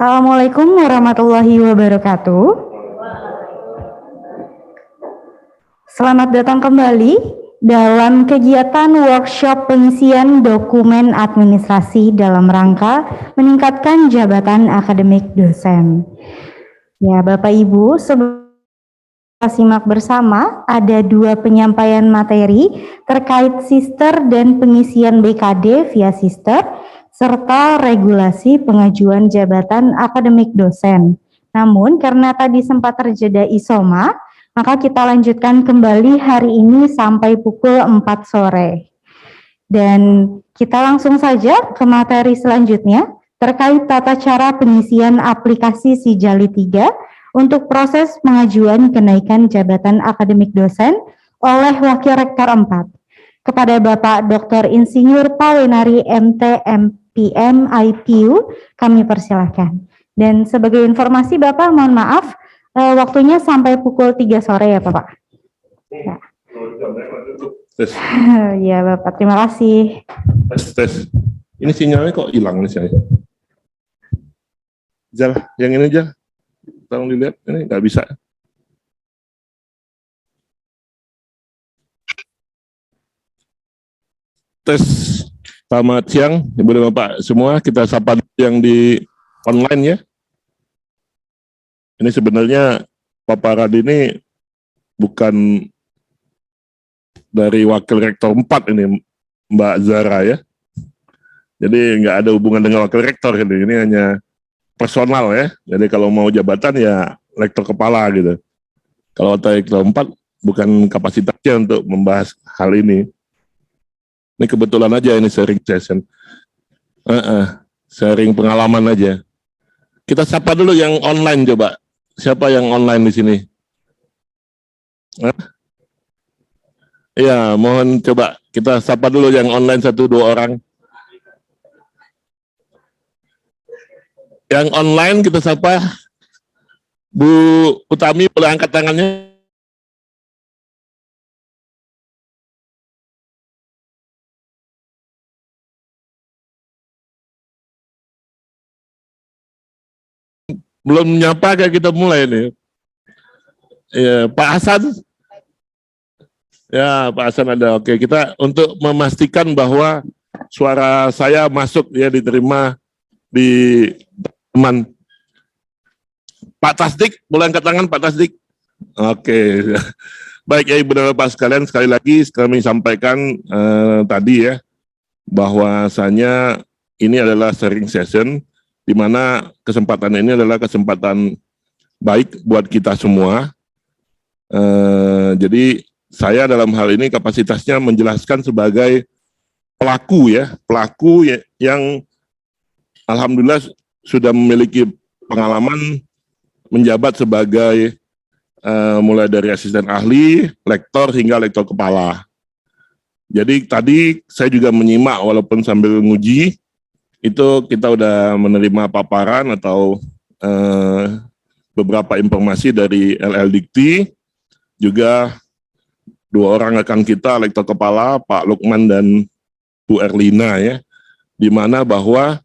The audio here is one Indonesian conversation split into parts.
Assalamualaikum warahmatullahi wabarakatuh. Selamat datang kembali dalam kegiatan workshop pengisian dokumen administrasi dalam rangka meningkatkan jabatan akademik dosen. Ya, Bapak Ibu, sebelum kita simak bersama, ada 2 penyampaian materi terkait sister dan pengisian BKD via sister, serta regulasi pengajuan jabatan akademik dosen. Namun karena tadi sempat terjeda isoma, maka kita lanjutkan kembali hari ini sampai pukul 4 sore. Dan kita langsung saja ke materi selanjutnya terkait tata cara pengisian aplikasi Sijali 3 untuk proses pengajuan kenaikan jabatan akademik dosen oleh Wakil Rektor 4. Kepada Bapak Dr. Insinyur Pawenari MT PM IPU, kami persilahkan. Dan sebagai informasi Bapak, mohon maaf, waktunya sampai pukul 3 sore ya Bapak. Ya. Ya Bapak, terima kasih. Tes. Ini sinyalnya kok hilang nih sinyalnya. Jal, yang ini aja. Tolong dilihat, ini nggak bisa. Tes. Selamat siang, Ibu dan Bapak semua. Kita sapa yang di online ya. Ini sebenarnya paparan ini bukan dari Wakil Rektor 4 ini, Mbak Zara ya. Jadi nggak ada hubungan dengan Wakil Rektor ini hanya personal ya. Jadi kalau mau jabatan ya Rektor Kepala gitu. Kalau Wakil Rektor 4 bukan kapasitasnya untuk membahas hal ini. Ini kebetulan aja ini sharing session. Sharing pengalaman aja. Kita sapa dulu yang online coba. Siapa yang online di sini? Iya, mohon coba kita sapa dulu yang online 1-2 orang. Yang online kita sapa. Bu Utami boleh angkat tangannya. Belum nyapa kayak kita mulai nih. Ya, Pak Hasan. Ya, Pak Hasan ada. Oke, kita untuk memastikan bahwa suara saya masuk ya diterima di teman. Pak Tasdik, boleh angkat tangan Pak Tasdik? Oke. Baik ya Ibu dan Bapak sekalian, sekali lagi kami sampaikan tadi ya bahwasanya ini adalah sharing session di mana kesempatan ini adalah kesempatan baik buat kita semua. Jadi saya dalam hal ini kapasitasnya menjelaskan sebagai pelaku yang alhamdulillah sudah memiliki pengalaman menjabat sebagai mulai dari asisten ahli, lektor hingga lektor kepala. Jadi tadi saya juga menyimak walaupun sambil nguji, itu kita udah menerima paparan atau beberapa informasi dari LL Dikti, juga 2 orang rekan kita, lektor kepala, Pak Lukman dan Bu Erlina ya, di mana bahwa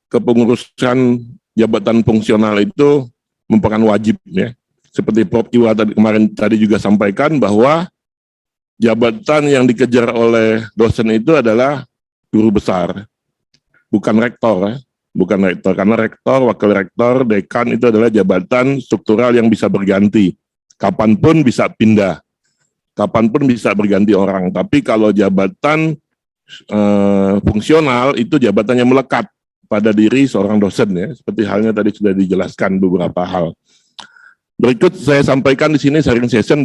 kepengurusan jabatan fungsional itu merupakan wajib ya. Seperti Prof. Iwa kemarin tadi juga sampaikan bahwa jabatan yang dikejar oleh dosen itu adalah guru besar. Bukan rektor ya, bukan rektor, karena rektor, wakil rektor, dekan itu adalah jabatan struktural yang bisa berganti, kapanpun bisa pindah, kapanpun bisa berganti orang. Tapi kalau jabatan fungsional itu jabatan yang melekat pada diri seorang dosen ya, seperti halnya tadi sudah dijelaskan beberapa hal. Berikut saya sampaikan di sini sharing session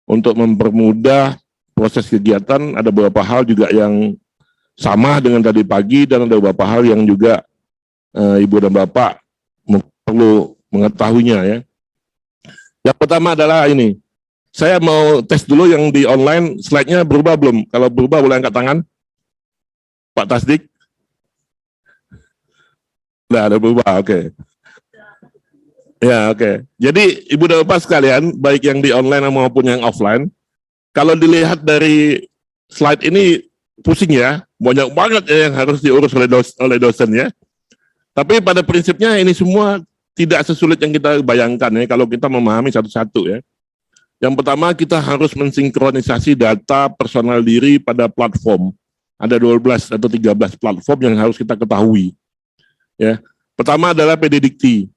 untuk mempermudah proses kegiatan. Ada beberapa hal juga yang sama dengan tadi pagi dan ada beberapa hal yang juga Ibu dan Bapak perlu mengetahuinya ya. Yang pertama adalah ini. Saya mau tes dulu yang di online, slide-nya berubah belum? Kalau berubah boleh angkat tangan. Pak Tasdik. Nah, ada berubah, oke. Ya, oke. Jadi Ibu dan Bapak sekalian, baik yang di online maupun yang offline, kalau dilihat dari slide ini pusing ya, banyak banget ya yang harus diurus oleh dosen ya. Tapi pada prinsipnya ini semua tidak sesulit yang kita bayangkan ya kalau kita memahami satu-satu ya. Yang pertama kita harus mensinkronisasi data personal diri pada platform. Ada 12 atau 13 platform yang harus kita ketahui. Ya. Pertama adalah PDDikti.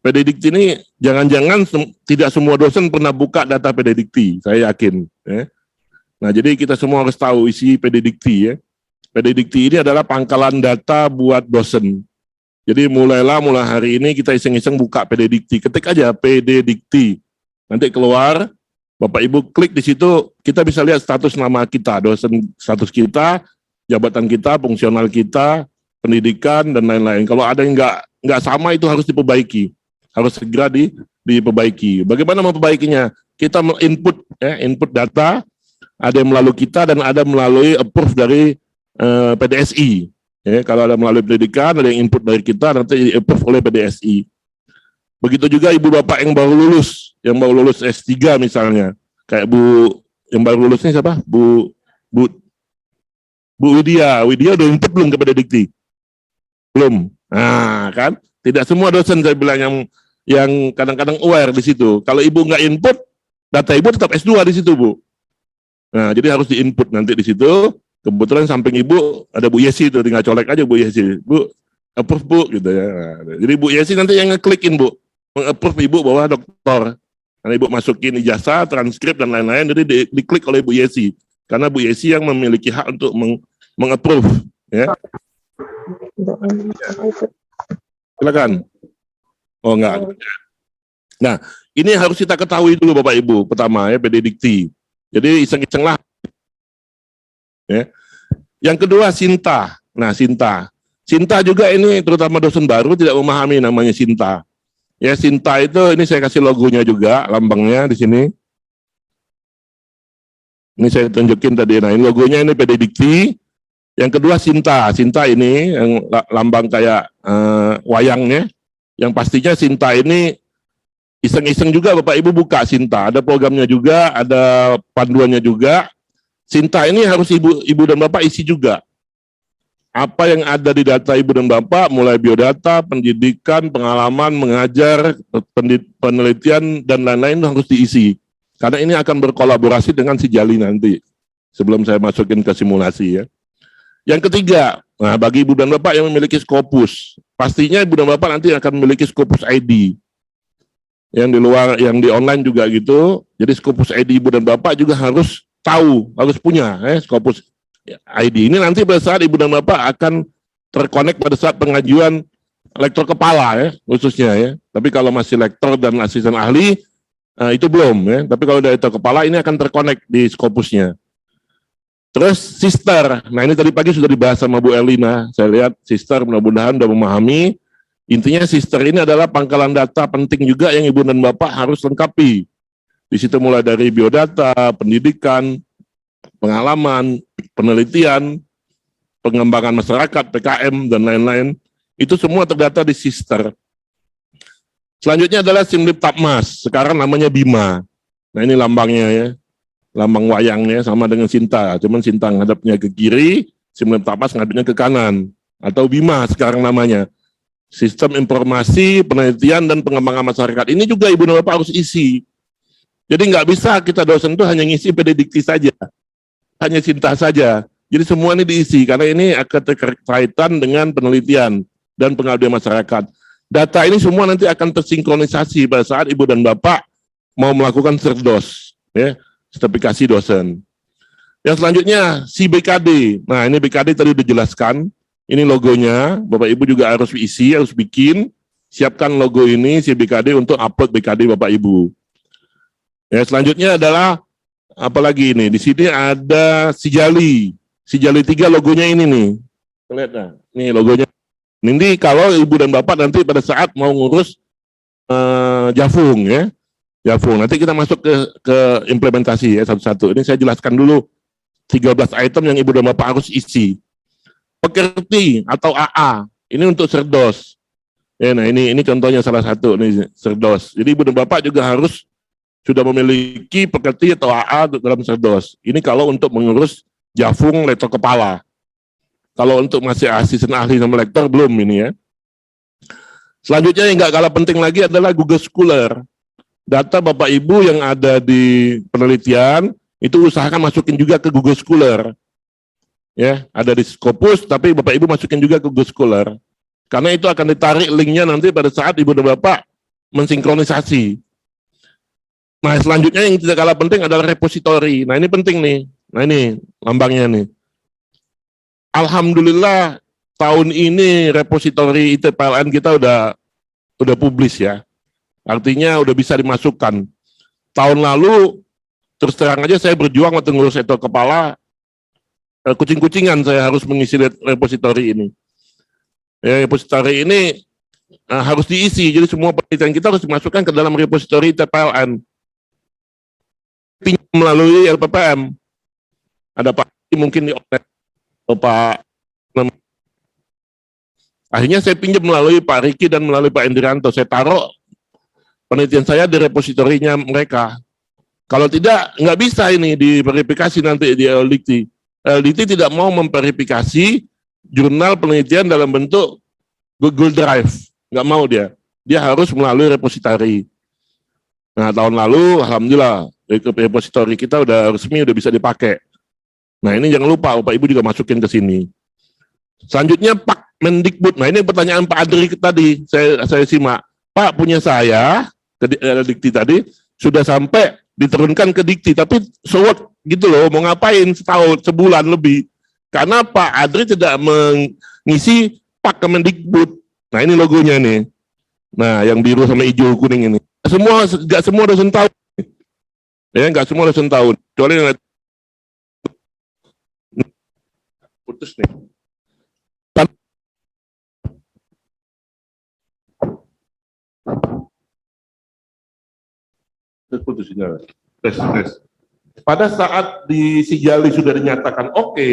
PDDikti ini jangan-jangan tidak semua dosen pernah buka data PDDikti, saya yakin. Ya. Nah, jadi kita semua harus tahu isi PDDikti ya. PDDikti ini adalah pangkalan data buat dosen. Jadi mulai hari ini kita iseng-iseng buka PDDikti. Ketik aja PDDikti. Nanti keluar, Bapak Ibu klik di situ, kita bisa lihat status nama kita, dosen status kita, jabatan kita, fungsional kita, pendidikan dan lain-lain. Kalau ada yang nggak sama itu harus diperbaiki, harus segera diperbaiki. Bagaimana memperbaikinya? Kita input input data, ada yang melalui kita dan ada melalui approve dari PDSI. Ya, kalau ada melalui pendidikan, ada yang input dari kita, nanti approve oleh PDSI. Begitu juga ibu bapak yang baru lulus S3 misalnya, kayak yang baru lulus ini siapa? Bu Widya udah input belum ke PDDikti? Belum. Nah, kan? Tidak semua dosen saya bilang yang kadang-kadang aware di situ. Kalau ibu nggak input, data ibu tetap S2 di situ, Bu. Nah, jadi harus di-input nanti di situ. Kebetulan samping ibu ada Bu Yesi itu, tinggal colek aja Bu Yesi. Bu, approve Bu, gitu ya. Nah, jadi Bu Yesi nanti yang ngeklikin, Bu. Meng-approve ibu bahwa dokter. Karena ibu masukin ijazah, transkrip, dan lain-lain, jadi diklik oleh Bu Yesi. Karena Bu Yesi yang memiliki hak untuk meng-approve. Ya. Silakan. Oh, enggak. Nah, ini harus kita ketahui dulu Bapak Ibu. Pertama ya, PDDikti. Jadi iseng-iseng lah. Ya. Yang kedua Sinta. Nah, Sinta juga ini terutama dosen baru tidak memahami namanya Sinta. Ya, Sinta itu ini saya kasih logonya juga, lambangnya di sini. Ini saya tunjukin tadi. Nah, ini logonya ini PDDikti. Yang kedua Sinta. Sinta ini yang lambang kayak wayangnya. Yang pastinya Sinta ini iseng-iseng juga Bapak Ibu buka Sinta. Ada programnya juga, ada panduannya juga. Sinta ini harus ibu dan bapak isi juga. Apa yang ada di data ibu dan bapak, mulai biodata, pendidikan, pengalaman, mengajar, penelitian, dan lain-lain harus diisi. Karena ini akan berkolaborasi dengan si Jali nanti, sebelum saya masukin ke simulasi ya. Yang ketiga, nah bagi ibu dan bapak yang memiliki Scopus, pastinya ibu dan bapak nanti akan memiliki Scopus ID. Yang di luar, yang di online juga gitu, jadi Scopus ID ibu dan bapak juga harus tahu, harus punya Scopus ID. Ini nanti pada saat ibu dan bapak akan terkonek pada saat pengajuan lektor kepala ya, khususnya ya. Tapi kalau masih lektor dan asisten ahli itu belum ya. Tapi kalau dari lektor kepala ini akan terkonek di Scopusnya. Terus sister. Nah, ini tadi pagi sudah dibahas sama Bu Erlina. Saya lihat sister mudah-mudahan sudah memahami. Intinya sister ini adalah pangkalan data penting juga yang ibu dan bapak harus lengkapi. Di situ mulai dari biodata, pendidikan, pengalaman, penelitian, pengembangan masyarakat, PKM, dan lain-lain. Itu semua terdata di sister. Selanjutnya adalah Simlip Tapmas, sekarang namanya Bima. Nah ini lambangnya ya, lambang wayangnya sama dengan Sinta, cuman Sinta ngadapnya ke kiri, Simlip Tapmas ngadapnya ke kanan. Atau Bima sekarang namanya. Sistem Informasi, Penelitian, dan Pengembangan Masyarakat. Ini juga ibu dan bapak harus isi. Jadi nggak bisa kita dosen itu hanya ngisi PDDikti saja, hanya Sinta saja. Jadi semua ini diisi, karena ini akan terkaitan dengan penelitian dan pengabdian masyarakat. Data ini semua nanti akan tersinkronisasi pada saat ibu dan bapak mau melakukan serdos, ya, sertifikasi dosen. Yang selanjutnya, si BKD. Nah ini BKD tadi udah jelaskan, ini logonya, Bapak Ibu juga harus isi, harus bikin, siapkan logo ini, si BKD untuk upload BKD Bapak Ibu. Ya, selanjutnya adalah apalagi ini, di sini ada si Jali 3 logonya ini nih, lihat nah, ini logonya. Ini kalau ibu dan bapak nanti pada saat mau ngurus Jafung ya, Jafung. Nanti kita masuk ke implementasi ya satu-satu. Ini saya jelaskan dulu 13 item yang ibu dan bapak harus isi. Pekerti atau AA, ini untuk serdos. Ya, nah ini contohnya salah satu nih serdos. Jadi ibu dan bapak juga harus sudah memiliki pekerti atau AA dalam serdos. Ini kalau untuk mengurus Jafung, lektor kepala. Kalau untuk masih asisten ahli sama lektor belum ini ya. Selanjutnya yang nggak kalah penting lagi adalah Google Scholar. Data Bapak Ibu yang ada di penelitian itu usahakan masukin juga ke Google Scholar. Ya, ada di Scopus tapi Bapak Ibu masukin juga ke Google Scholar. Karena itu akan ditarik linknya nanti pada saat Ibu dan Bapak mensinkronisasi. Nah, selanjutnya yang tidak kalah penting adalah repository. Nah, ini penting nih. Nah, ini lambangnya nih. Alhamdulillah tahun ini repository ITPLN kita udah publis ya. Artinya udah bisa dimasukkan. Tahun lalu terus terang aja saya berjuang waktu ngurus itu kepala, kucing-kucingan saya harus mengisi repository ini. Ya, repository ini harus diisi, jadi semua penelitian kita harus dimasukkan ke dalam repository ITPLN. Pinjam melalui LPPM. Ada Pak mungkin di Pak. Akhirnya saya pinjam melalui Pak Riki dan melalui Pak Endrianto. Saya taruh penelitian saya di repositorinya mereka. Kalau tidak, nggak bisa ini diverifikasi nanti di LDikti. LDikti tidak mau memverifikasi jurnal penelitian dalam bentuk Google Drive. Nggak mau dia. Dia harus melalui repositori. Nah, tahun lalu, alhamdulillah, repositori kita udah resmi, udah bisa dipakai. Nah, ini jangan lupa, Bapak Ibu juga masukin ke sini. Selanjutnya, Pak Mendikbud. Nah, ini pertanyaan Pak Adri tadi, saya simak. Pak, punya saya, Dikti tadi, sudah sampai diturunkan ke Dikti, tapi sewot gitu loh, mau ngapain setahun, sebulan lebih. Karena Pak Adri tidak mengisi Pak Kemendikbud. Nah, ini logonya nih. Nah, yang biru sama hijau kuning ini. Nggak semua dosen tahun. Ya, nggak semua dosen tahun. Kecuali yang putus nih. Putus sinyal. Tes. Pada saat di Sijali sudah dinyatakan oke,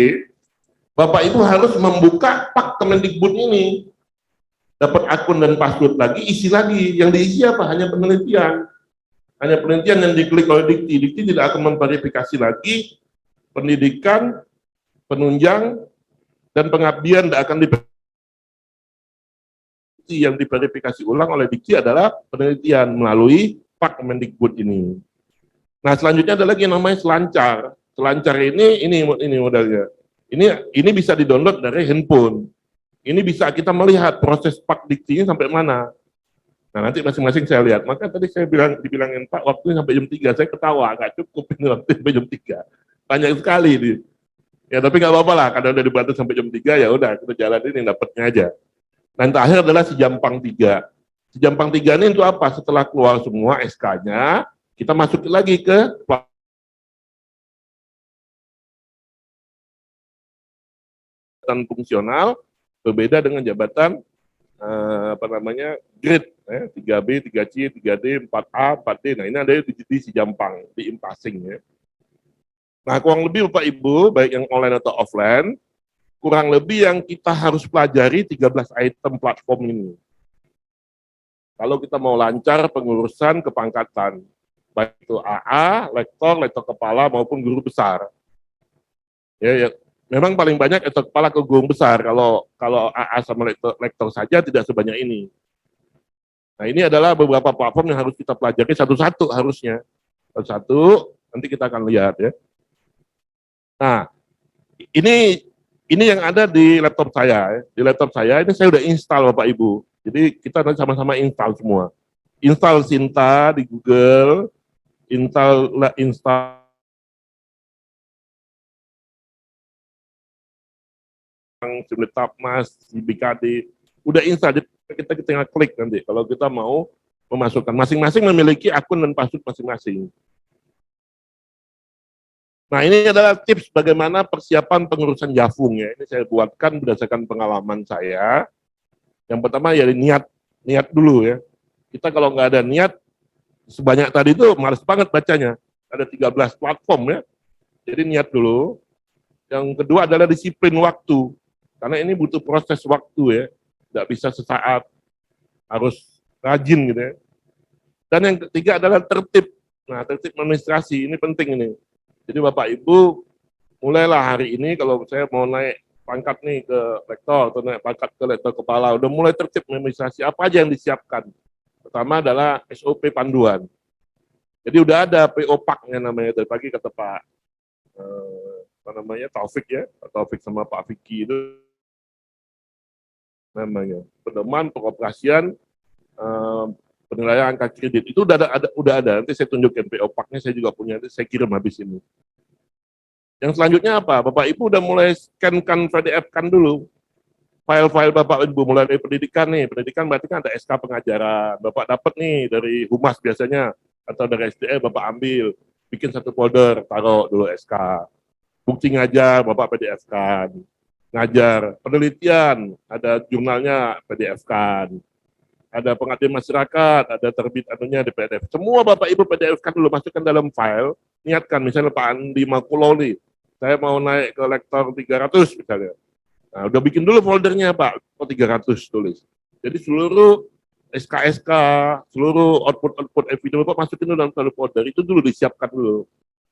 Bapak Ibu harus membuka Pak Kemendikbud ini. Dapat akun dan password lagi, isi lagi. Yang diisi apa? Hanya penelitian. Hanya penelitian yang diklik oleh Dikti. Dikti tidak akan memverifikasi lagi pendidikan, penunjang, dan pengabdian tidak akan yang diverifikasi ulang oleh Dikti adalah penelitian melalui Pak Kemendikbud ini. Nah, selanjutnya ada lagi yang namanya selancar. Selancar ini modelnya. Ini bisa di-download dari handphone. Ini bisa kita melihat proses Pak Diktinya sampai mana. Nah, nanti masing-masing saya lihat. Maka tadi saya dibilangin, Pak, waktunya sampai jam 3. Saya ketawa, nggak cukup ini waktu sampai jam 3. Banyak sekali nih. Ya, tapi nggak apa-apa lah, karena udah dibatasi sampai jam 3, ya udah, kita jalan ini, dapatnya aja. Dan terakhir adalah si Jampang 3. Si Jampang 3 ini untuk apa? Setelah keluar semua SK-nya, kita masukin lagi ke jabatan fungsional, berbeda dengan jabatan grade 3B, 3C, 3D, 4A, 4D. Nah, ini ada di si Jampang, di Impasing ya. Nah, kurang lebih Bapak Ibu, baik yang online atau offline, kurang lebih yang kita harus pelajari 13 item platform ini. Kalau kita mau lancar pengurusan kepangkatan, baik itu AA, lektor kepala maupun guru besar. Ya, memang paling banyak lektor kepala ke guru besar. Kalau AA sama lektor saja tidak sebanyak ini. Nah, ini adalah beberapa platform yang harus kita pelajari satu-satu harusnya. Satu-satu, nanti kita akan lihat ya. Nah, ini yang ada di laptop saya. Di laptop saya ini saya udah install Bapak Ibu. Jadi kita nanti sama-sama install semua. Install Sinta di Google, install Simultapmas, BKD, udah install, kita tinggal klik nanti kalau kita mau memasukkan. Masing-masing memiliki akun dan password masing-masing. Nah, ini adalah tips bagaimana persiapan pengurusan Jafung ya. Ini saya buatkan berdasarkan pengalaman saya. Yang pertama ya niat dulu ya. Kita kalau nggak ada niat sebanyak tadi itu malas banget bacanya. Ada 13 platform ya. Jadi niat dulu. Yang kedua adalah disiplin waktu. Karena ini butuh proses waktu ya. Nggak bisa sesaat. Harus rajin gitu ya. Dan yang ketiga adalah tertib. Nah, tertib administrasi ini penting ini. Jadi Bapak Ibu mulailah hari ini kalau saya mau naik pangkat nih ke lektor atau naik pangkat ke lektor kepala, udah mulai tertib memobilisasi apa aja yang disiapkan. Pertama adalah SOP panduan. Jadi udah ada PO PAK-nya namanya dari pagi kata Pak apa namanya Taufik ya, Pak Taufik sama Pak Vicky itu namanya pedoman pengoperasian penilaian angka kredit itu udah ada. Nanti saya tunjukin PO PAK-nya, saya juga punya, nanti saya kirim habis ini. Yang selanjutnya apa? Bapak Ibu udah mulai scan-kan, PDF-kan dulu file-file Bapak Ibu mulai dari pendidikan nih. Pendidikan berarti kan ada SK pengajaran. Bapak dapat nih dari Humas biasanya atau dari SDM Bapak ambil, bikin satu folder, taruh dulu SK. Bukti ngajar Bapak PDF-kan. Ngajar penelitian, ada jurnalnya PDF-kan. Ada pengabdian masyarakat, ada terbit anunya di PDF. Semua Bapak Ibu PDF-kan dulu, masukkan dalam file, niatkan misalnya Pak Andi Makulo nih, saya mau naik ke lektor 300 misalnya. Nah, udah bikin dulu foldernya Pak, 300 tulis. Jadi seluruh SK-SK, seluruh output video Bapak masukin dulu dalam satu folder, itu dulu disiapkan dulu.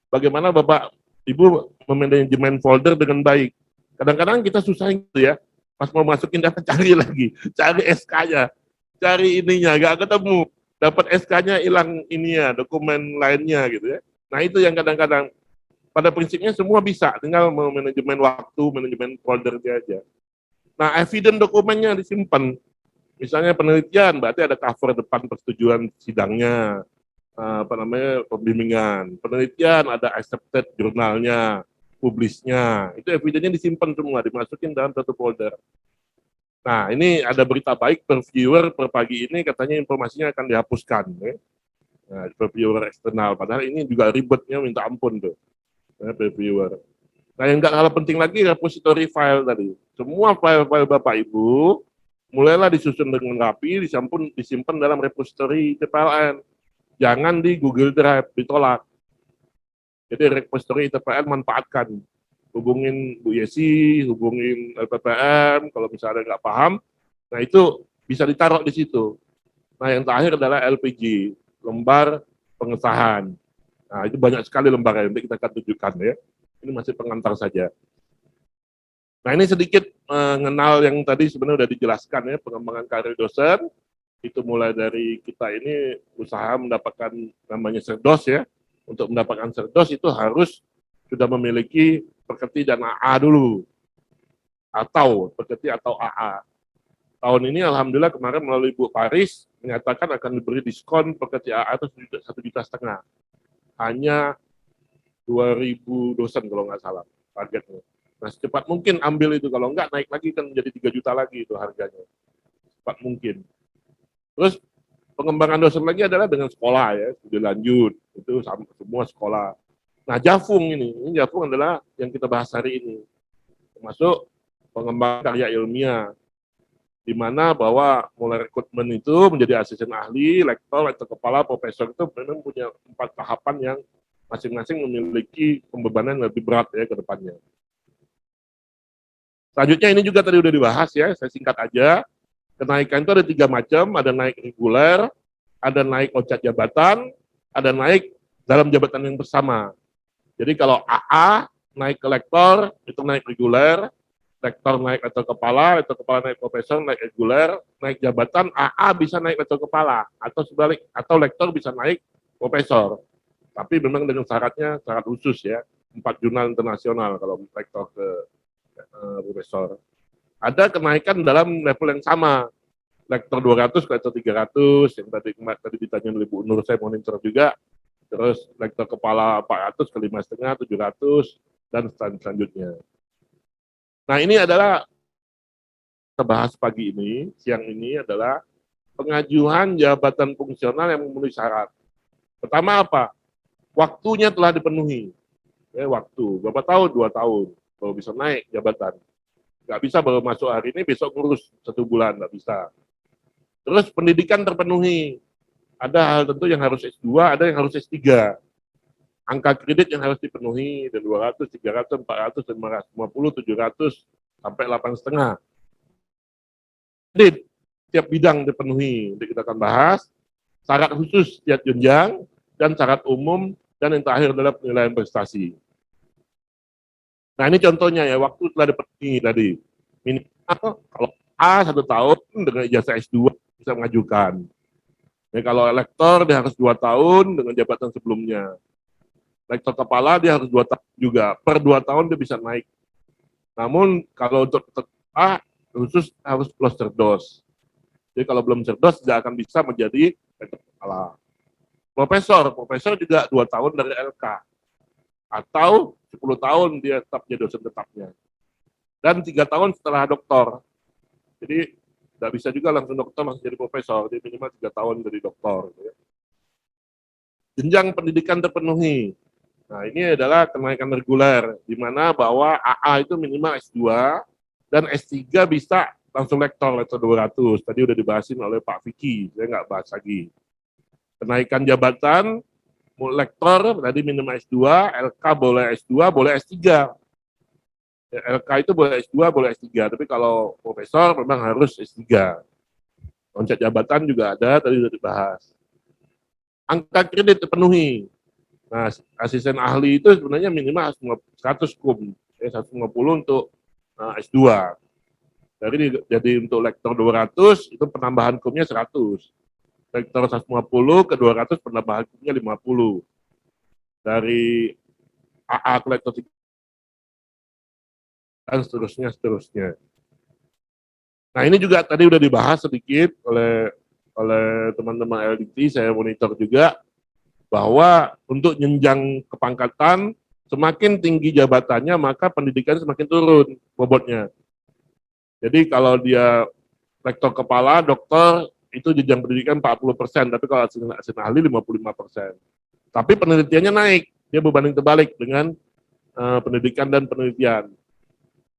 Bagaimana Bapak Ibu memanajemen folder dengan baik. Kadang-kadang kita susah gitu ya, pas mau masukin data cari lagi, cari SK-nya, cari ininya, nggak ketemu. Dapat SK-nya hilang ininya, dokumen lainnya gitu ya. Nah itu yang kadang-kadang pada prinsipnya semua bisa, tinggal mau manajemen waktu, manajemen foldernya aja. Nah, evidence dokumennya disimpan. Misalnya penelitian, berarti ada cover depan persetujuan sidangnya, apa namanya, pembimbingan. Penelitian ada accepted jurnalnya, publisnya. Itu evidence-nya disimpan semua, dimasukin dalam satu folder. Nah, ini ada berita baik per viewer per pagi ini, katanya informasinya akan dihapuskan. Ya. Nah, per viewer eksternal, padahal ini juga ribetnya minta ampun tuh. Reviewer. Nah, yang nggak kalah penting lagi repository file tadi. Semua file-file Bapak Ibu mulailah disusun dengan rapi, disimpan dalam repository TPLN. Jangan di Google Drive, ditolak. Jadi repository TPLN manfaatkan. Hubungin Bu Yesi, hubungin LPPM, kalau misalnya nggak paham, nah itu bisa ditaruh di situ. Nah, yang terakhir adalah LPG, lembar pengesahan. Nah, itu banyak sekali lembaran, nanti kita akan tunjukkan ya. Ini masih pengantar saja. Nah, ini sedikit mengenal yang tadi sebenarnya sudah dijelaskan ya, pengembangan karir dosen. Itu mulai dari kita ini usaha mendapatkan namanya serdos ya. Untuk mendapatkan serdos itu harus sudah memiliki pekerti dan AA dulu. Atau pekerti atau AA. Tahun ini alhamdulillah kemarin melalui Bu Paris menyatakan akan diberi diskon pekerti AA itu 1,5 juta. Hanya 2.000 dosen kalau nggak salah targetnya. Nah, secepat mungkin ambil itu, kalau nggak naik lagi kan menjadi 3 juta lagi itu harganya. Secepat mungkin. Terus pengembangan dosen lagi adalah dengan sekolah ya, studi lanjut, itu semua sekolah. Nah, Jafung ini Jafung adalah yang kita bahas hari ini. Termasuk pengembangan karya ilmiah, di mana bahwa mulai rekrutmen itu menjadi asisten ahli, lektor kepala, profesor itu memang punya 4 tahapan yang masing-masing memiliki pembebanan yang lebih berat ya ke depannya. Selanjutnya ini juga tadi udah dibahas ya, saya singkat aja. Kenaikan itu ada 3 macam, ada naik reguler, ada naik loncat jabatan, ada naik dalam jabatan yang bersama. Jadi kalau AA naik ke lektor, itu naik reguler, lektor naik lektor kepala naik profesor, naik reguler, naik jabatan, AA bisa naik lektor kepala, atau sebalik, atau lektor bisa naik profesor. Tapi memang dengan syaratnya, syarat khusus ya, 4 jurnal internasional kalau lektor ke profesor. Ada kenaikan dalam level yang sama, lektor 200 ke lektor 300, yang tadi ditanya oleh Bu Nur, saya monitor juga, terus lektor kepala 400 ke 5,5, 700, dan selanjutnya. Nah, ini adalah kita bahas pagi ini, siang ini adalah pengajuan jabatan fungsional yang memenuhi syarat. Pertama apa? Waktunya telah dipenuhi. Ya, waktu, berapa tahun? 2 tahun. Baru bisa naik jabatan. Nggak bisa baru masuk hari ini, besok ngurus 1 bulan, nggak bisa. Terus pendidikan terpenuhi. Ada hal tentu yang harus S2, ada yang harus S3. Angka kredit yang harus dipenuhi, dan 200, 300, 400, 550, 700, sampai 8,5. Kredit, tiap bidang dipenuhi. Nanti kita akan bahas. Syarat khusus tiap jenjang, dan syarat umum, dan yang terakhir adalah penilaian prestasi. Nah ini contohnya ya, waktu telah dipenuhi tadi. Minimal kalau A 1 tahun dengan ijazah S2 bisa mengajukan. Ya, kalau elektor dia harus 2 tahun dengan jabatan sebelumnya. Lektor kepala dia harus 2 tahun juga. Per 2 tahun dia bisa naik. Namun kalau untuk A khusus harus plus cerdos. Jadi kalau belum cerdas tidak akan bisa menjadi lektor kepala. Profesor juga 2 tahun dari LK atau 10 tahun dia tetap jadi dosen tetapnya. Dan 3 tahun setelah doktor. Jadi tidak bisa juga langsung dokter langsung jadi profesor. Jadi minimal 3 tahun dari doktor. Gitu ya. Jenjang pendidikan terpenuhi. Nah ini adalah kenaikan reguler, di mana bahwa AA itu minimal S2 dan S3 bisa langsung lektor 200. Tadi udah dibahasin oleh Pak Vicky, saya nggak bahas lagi. Kenaikan jabatan, lektor tadi minimal S2, LK boleh S2, boleh S3. LK itu boleh S2, boleh S3, tapi kalau profesor memang harus S3. Loncat jabatan juga ada, tadi sudah dibahas. Angka kredit terpenuhi. Nah, asisten ahli itu sebenarnya minimal 100 kum, 150 untuk S2. Jadi untuk lektor 200 itu penambahan kumnya 100. Lektor 150 ke 200 penambahan kumnya 50. Dari AA ke lektor 3 dan seterusnya. Nah, ini juga tadi udah dibahas sedikit oleh teman-teman LDT, saya monitor juga bahwa untuk jenjang kepangkatan semakin tinggi jabatannya maka pendidikan semakin turun bobotnya. Jadi kalau dia lektor kepala, dokter itu jenjang pendidikan 40%, tapi kalau asisten ahli 55%. Tapi penelitiannya naik, dia berbanding terbalik dengan pendidikan dan penelitian.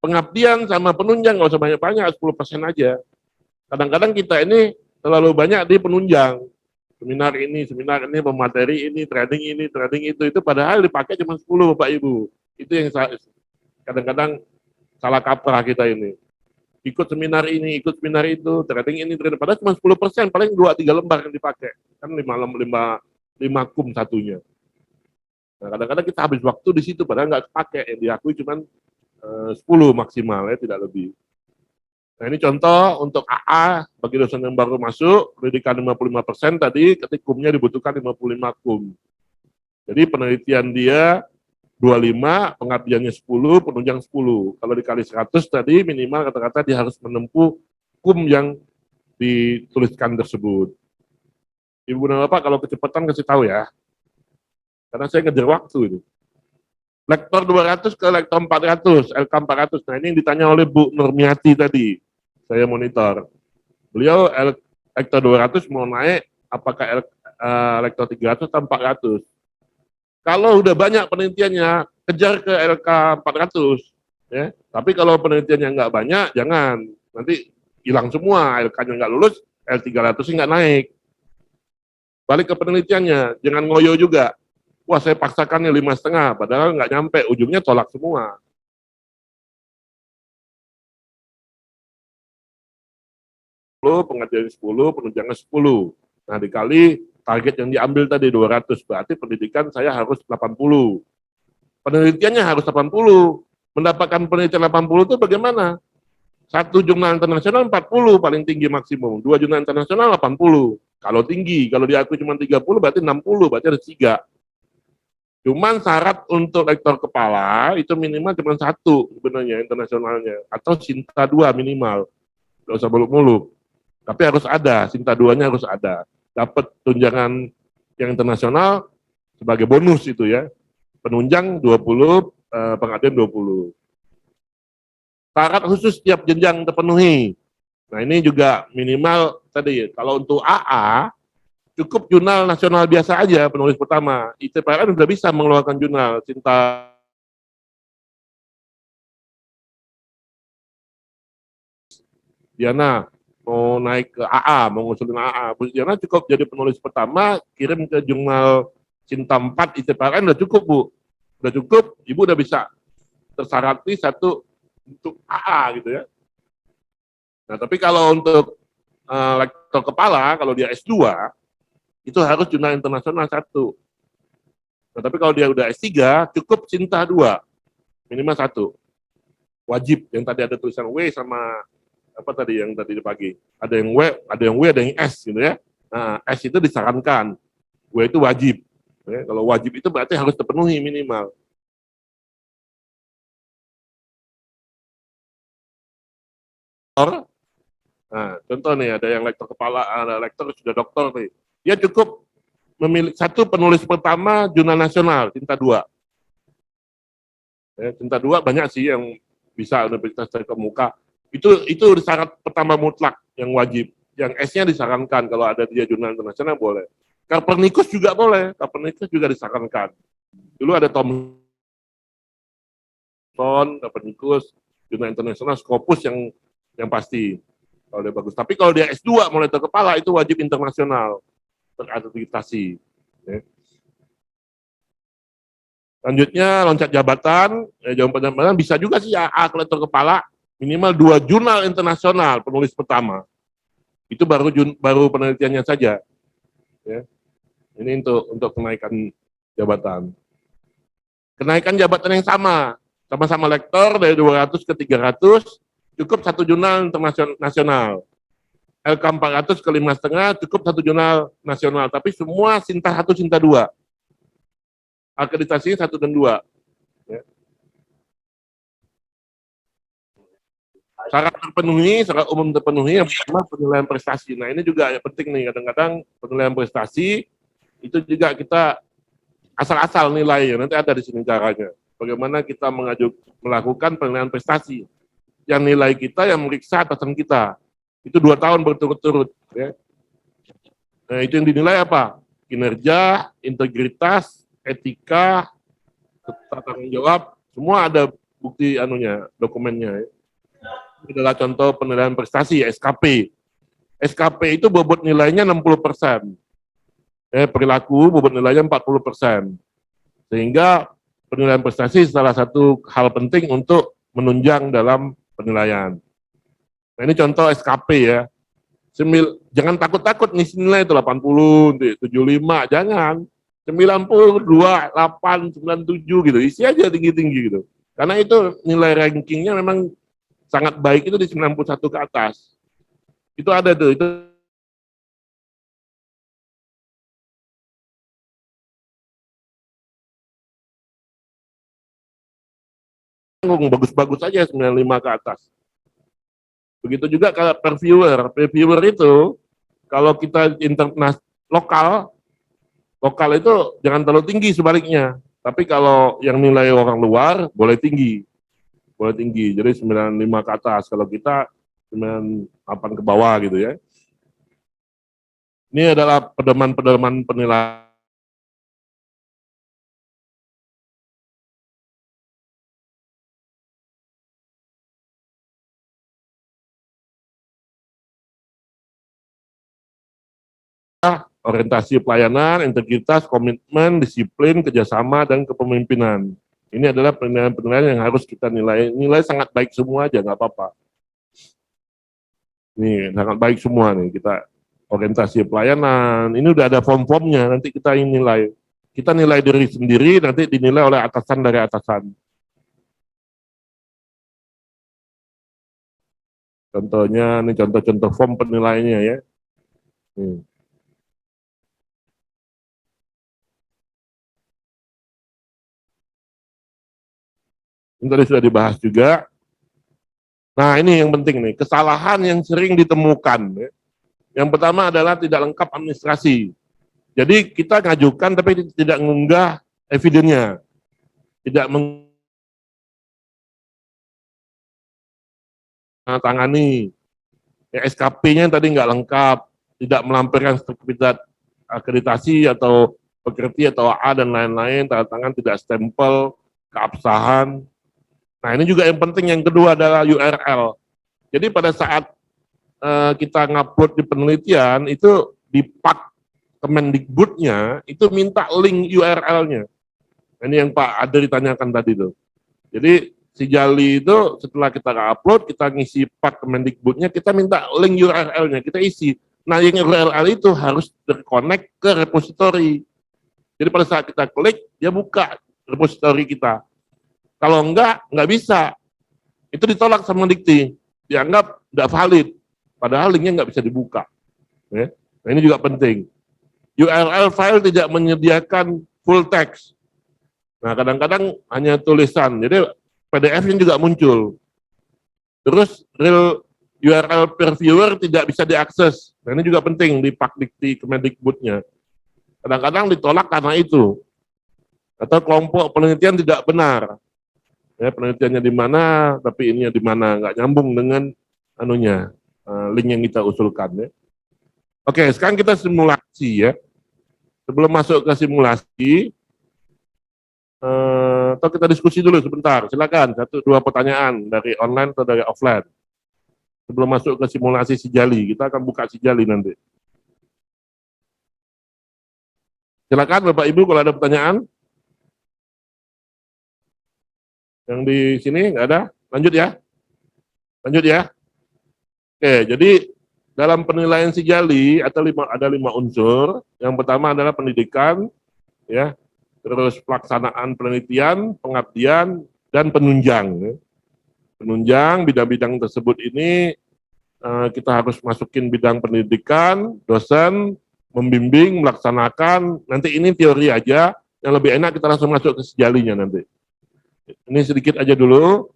Pengabdian sama penunjang nggak usah banyak-banyak, 10% aja. Kadang-kadang kita ini terlalu banyak di penunjang. Seminar ini, pemateri ini, training itu padahal dipakai cuma 10 Bapak Ibu. Itu yang kadang-kadang salah kaprah kita ini. Ikut seminar ini, ikut seminar itu, training ini, padahal cuma 10%, paling 2-3 lembar yang dipakai. Kan 5 kum satunya. Nah, kadang-kadang kita habis waktu di situ, padahal nggak pakai, yang diakui cuma 10 maksimal, ya, tidak lebih. Nah ini contoh untuk AA, bagi dosen yang baru masuk, pendidikan 55% tadi, ketik kumnya dibutuhkan 55 kum. Jadi penelitian dia 25, pengabdiannya 10, penunjang 10. Kalau dikali 100 tadi, minimal kata-kata dia harus menempuh kum yang dituliskan tersebut. Ibu dan Bapak kalau kecepatan kasih tahu ya, karena saya ngejar waktu ini. Lektor 200 ke lektor 400, LK 400. Nah ini yang ditanya oleh Bu Nurmiati tadi, saya monitor. Beliau lektor 200 mau naik, apakah lektor 300 atau 400. Kalau udah banyak penelitiannya, kejar ke LK 400. Ya. Tapi kalau penelitiannya nggak banyak, jangan. Nanti hilang semua, LK-nya nggak lulus, L300 nggak naik. Balik ke penelitiannya, jangan ngoyo juga. Wah saya paksakannya 5,5, padahal nggak nyampe, ujungnya tolak semua. Pengajian 10, penunjangan 10. Nah dikali target yang diambil tadi 200, berarti pendidikan saya harus 80. Penelitiannya harus 80. Mendapatkan penelitian 80 itu bagaimana? 1 jurnal internasional 40 paling tinggi maksimum, 2 jurnal internasional 80. Kalau tinggi, kalau diakui cuma 30 berarti 60, berarti ada 3. Cuman syarat untuk lektor kepala itu minimal cuma 1 sebenarnya internasionalnya, atau Sinta 2 minimal, nggak usah muluk-muluk. Tapi harus ada, Sinta 2-nya harus ada. Dapat tunjangan yang internasional sebagai bonus itu ya. Penunjang 20, pengabdian 20. Syarat khusus setiap jenjang terpenuhi. Nah ini juga minimal tadi, kalau untuk AA, cukup jurnal nasional biasa aja penulis pertama. ITPRN sudah bisa mengeluarkan jurnal Sinta Diana mau naik ke AA, mau ngusulin AA. Bu Diana cukup jadi penulis pertama, kirim ke jurnal Cinta 4 ITPRN udah cukup Bu. Udah cukup, Ibu udah bisa tersarati 1 untuk AA gitu ya. Nah tapi kalau untuk lektor kepala, kalau dia S2, itu harus jurnal internasional 1. Nah, tapi kalau dia udah S3, cukup Sinta 2. minimal 1. Wajib, yang tadi ada tulisan W sama apa tadi yang tadi pagi. Ada yang W, ada yang W, ada yang S gitu ya. Nah, S itu disarankan, W itu wajib. Ya, kalau wajib itu berarti harus terpenuhi minimal. Nah, contoh nih, ada yang lektor kepala, ada lektor sudah doktor nih. Dia cukup memilih 1 penulis pertama jurnal nasional, Cinta 2. Ya, Cinta 2 banyak sih yang bisa universitas terkemuka. Itu syarat pertama mutlak yang wajib. Yang S-nya disarankan kalau ada dia jurnal internasional boleh. Copernicus juga boleh, Copernicus juga disarankan. Dulu ada Thomson, Copernicus, jurnal internasional, Scopus yang pasti. Kalau dia bagus. Tapi kalau dia S2 mulai terkepala itu wajib internasional terakreditasi. Ya. Selanjutnya loncat jabatan, jabatan bisa juga sih AA kolektor kepala minimal 2 jurnal internasional penulis pertama. Itu baru penelitiannya saja. Ya. Ini untuk kenaikan jabatan. Kenaikan jabatan yang sama-sama lektor dari 200 ke 300, cukup 1 jurnal internasional. LK 400 ke 5,5 cukup 1 jurnal nasional, tapi semua Sinta 1, Sinta 2. Akreditasinya 1 dan 2. Ya. Syarat terpenuhi, syarat umum terpenuhi, yang pertama penilaian prestasi. Nah ini juga penting nih, kadang-kadang penilaian prestasi itu juga kita asal-asal nilai, nanti ada di sini caranya. Bagaimana kita melakukan penilaian prestasi. Yang nilai kita yang meriksa atasan kita. Itu 2 tahun berturut-turut. Ya. Nah itu yang dinilai apa? Kinerja, integritas, etika, tanggung jawab, semua ada bukti dokumennya. Ini adalah contoh penilaian prestasi, SKP. SKP itu bobot nilainya 60%. Perilaku bobot nilainya 40%. Sehingga penilaian prestasi salah satu hal penting untuk menunjang dalam penilaian. Nah ini contoh SKP ya. Jangan takut-takut nih nilai itu 80, 75, jangan. 92, 8, 97 gitu. Isi aja tinggi-tinggi gitu. Karena itu nilai rankingnya memang sangat baik itu di 91 ke atas. Itu ada tuh, itu bagus-bagus aja 95 ke atas. Begitu juga kalau per viewer itu kalau kita lokal itu jangan terlalu tinggi sebaliknya. Tapi kalau yang nilai orang luar boleh tinggi. Jadi 95 ke atas. Kalau kita 98 ke bawah gitu ya. Ini adalah pedoman penilaian. Orientasi pelayanan, integritas, komitmen, disiplin, kerjasama, dan kepemimpinan. Ini adalah penilaian-penilaian yang harus kita nilai. Nilai sangat baik semua aja, nggak apa-apa. Nih, sangat baik semua nih. Kita orientasi pelayanan, ini udah ada form-formnya, nanti kita nilai. Kita nilai diri sendiri, nanti dinilai oleh atasan dari atasan. Contohnya, ini contoh-contoh form penilaiannya ya. Nih. Ini tadi sudah dibahas juga. Nah ini yang penting nih, kesalahan yang sering ditemukan. Ya. Yang pertama adalah tidak lengkap administrasi. Jadi kita ngajukan tapi tidak mengunggah evidennya. Tidak menangani. Ya, SKP-nya tadi nggak lengkap. Tidak melampirkan sertifikat akreditasi atau pekerti atau A dan lain-lain. Tanda tangan tidak stempel, keabsahan. Nah ini juga yang penting, yang kedua adalah URL. Jadi pada saat kita ngupload di penelitian, itu di part Kemendikbudnya, itu minta link URL-nya. Ini yang Pak Ade ditanyakan tadi tuh. Jadi si Jali itu setelah kita upload, kita ngisi part Kemendikbudnya, kita minta link URL-nya, kita isi. Nah yang URL itu harus terkonek ke repository. Jadi pada saat kita klik, dia buka repository kita. Kalau nggak bisa. Itu ditolak sama Dikti. Dianggap nggak valid. Padahal linknya nggak bisa dibuka. Ya. Nah ini juga penting. URL file tidak menyediakan full text. Nah kadang-kadang hanya tulisan. Jadi PDF-nya juga muncul. Terus real URL per viewer tidak bisa diakses. Nah ini juga penting di Pakdikti Kemendikbudnya. Kadang-kadang ditolak karena itu. Atau kelompok penelitian tidak benar. Ya, penelitiannya di mana, tapi ininya di mana, nggak nyambung dengan anunya, link yang kita usulkan. Ya. Oke, sekarang kita simulasi ya. Sebelum masuk ke simulasi, atau kita diskusi dulu sebentar. Silakan, 1-2 pertanyaan dari online atau dari offline. Sebelum masuk ke simulasi Sijali, kita akan buka Sijali nanti. Silakan Bapak Ibu kalau ada pertanyaan. Yang di sini nggak ada? Lanjut ya. Lanjut ya. Oke, jadi dalam penilaian Sijali ada 5 unsur. Yang pertama adalah pendidikan, ya, terus pelaksanaan penelitian, pengabdian, dan penunjang. Ya. Penunjang bidang-bidang tersebut ini kita harus masukin bidang pendidikan, dosen, membimbing, melaksanakan. Nanti ini teori aja. Yang lebih enak kita langsung masuk ke Sijalinya nanti. Ini sedikit aja dulu.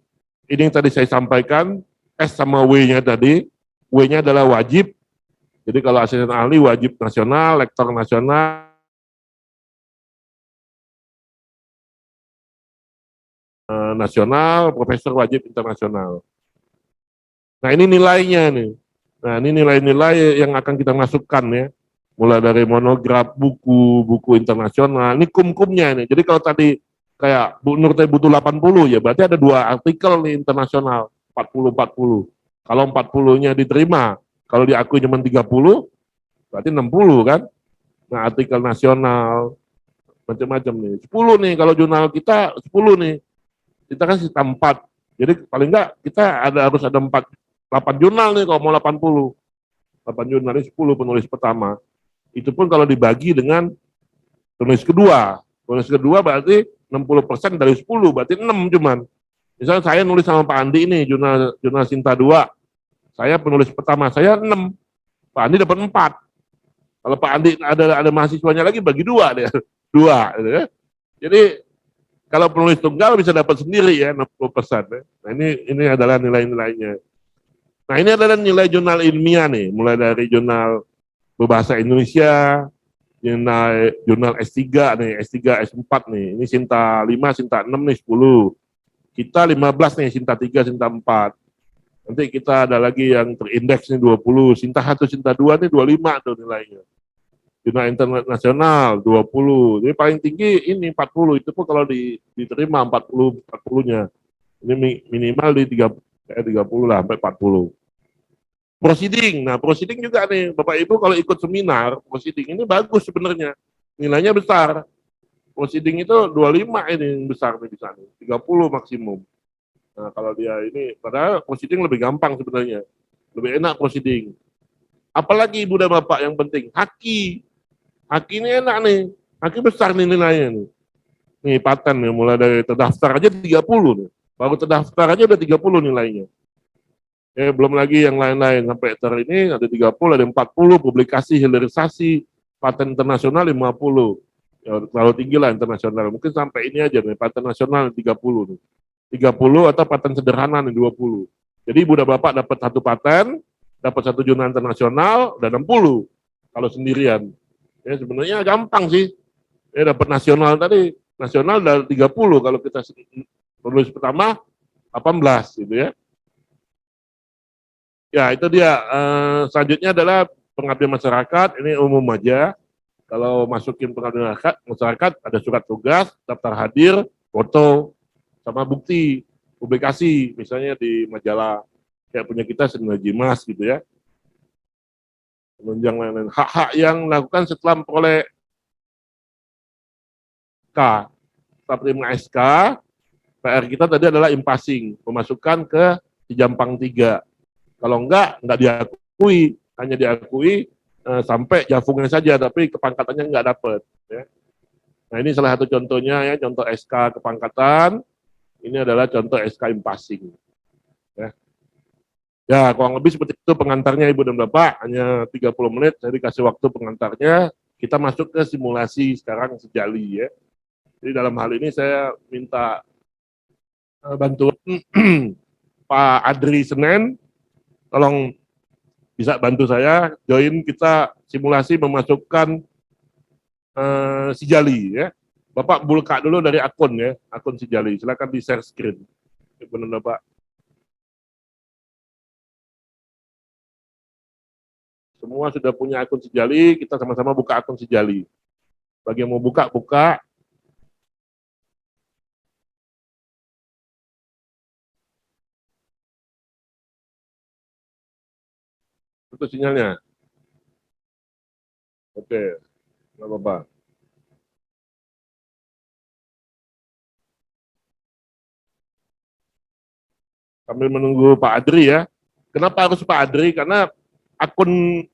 Ini yang tadi saya sampaikan, S sama W-nya tadi. W-nya adalah wajib. Jadi kalau asisten ahli wajib nasional, lektor nasional, nasional, profesor wajib internasional. Nah ini nilainya nih. Nah ini nilai-nilai yang akan kita masukkan ya. Mulai dari monograf, buku internasional. Ini kum-kumnya nih. Jadi kalau tadi kayak Bu Nur tadi butuh 80 ya, berarti ada 2 artikel nih internasional, 40-40. Kalau 40-nya diterima, kalau diakui cuma 30, berarti 60 kan. Nah artikel nasional, macam-macam nih. 10 nih, kalau jurnal kita 10 nih. Kita kan sistem 4. Jadi paling enggak kita harus ada 8 jurnal nih kalau mau 80. 8 jurnal ini 10 penulis pertama. Itu pun kalau dibagi dengan penulis kedua. Penulis kedua berarti 60% dari 10, berarti 6 cuman. Misalnya saya nulis sama Pak Andi ini, jurnal Sinta 2. Saya penulis pertama, saya 6. Pak Andi dapat 4. Kalau Pak Andi ada mahasiswanya lagi, bagi 2 deh. 2. Gitu ya. Jadi kalau penulis tunggal bisa dapat sendiri ya 60%. Ya. Nah ini adalah nilai-nilainya. Nah ini adalah nilai jurnal ilmiah nih, mulai dari jurnal berbahasa Indonesia, jurnal S3 nih, S3, S4 nih. Ini Sinta 5, Sinta 6 nih 10. Kita 15 nih, Sinta 3, Sinta 4. Nanti kita ada lagi yang terindeks nih 20. Sinta 1, Sinta 2 nih 25 tuh nilainya. Jurnal internasional 20. Jadi paling tinggi ini 40. Itu pun kalau diterima 40-nya. Ini minimal di 30 lah sampai 40. Proceeding. Nah, proceeding juga nih, Bapak Ibu kalau ikut seminar, proceeding ini bagus sebenarnya. Nilainya besar. Proceeding itu 25 ini yang besar nih di sana. 30 maksimum. Nah, kalau dia ini, padahal proceeding lebih gampang sebenarnya. Lebih enak proceeding. Apalagi Ibu dan Bapak yang penting, haki. Haki ini enak nih. Haki besar nih nilainya nih. Nih paten nih, mulai dari terdaftar aja 30 nih. Baru terdaftar aja udah 30 nilainya. Ya, belum lagi yang lain-lain. Sampai ini ada 30, ada 40, publikasi, hilirisasi, paten internasional 50. Ya, terlalu tinggi lah internasional. Mungkin sampai ini aja nih, paten nasional 30 nih. 30 atau paten sederhana nih 20. Jadi Ibu dan Bapak dapat 1 paten, dapat 1 jurnal internasional, dan 60 kalau sendirian. Ya sebenarnya gampang sih. Ya dapat nasional tadi, nasional dari 30 kalau kita tulis pertama 18 gitu ya. Ya itu dia. Selanjutnya adalah pengabdian masyarakat. Ini umum aja. Kalau masukin pengabdian masyarakat ada surat tugas, daftar hadir, foto, sama bukti publikasi, misalnya di majalah kayak punya kita Senior Jimas gitu ya. Penunjang lain-lain. Hak-hak yang dilakukan setelah memperoleh SK. Setelah terima SK, PR kita tadi adalah impasing, memasukkan ke Jampang 3. Kalau enggak diakui, hanya diakui sampai jafungnya saja, tapi kepangkatannya enggak dapat. Ya. Nah ini salah satu contohnya ya, contoh SK kepangkatan, Ini adalah contoh SKM passing. Ya. Ya, kurang lebih seperti itu pengantarnya Ibu dan Bapak, hanya 30 menit, saya dikasih waktu pengantarnya, kita masuk ke simulasi sekarang sejali ya. Jadi dalam hal ini saya minta bantuan Pak Adri Senen, tolong bisa bantu saya, join kita simulasi memasukkan Sijali ya. Bapak buka dulu dari akun ya, akun Sijali, silakan di share screen. Ibu dan Bapak. Semua sudah punya akun Sijali, kita sama-sama buka akun Sijali. Bagi yang mau buka, buka. Itu sinyalnya. Oke, nggak apa-apa. Sambil menunggu Pak Adri ya. Kenapa harus Pak Adri? Karena akun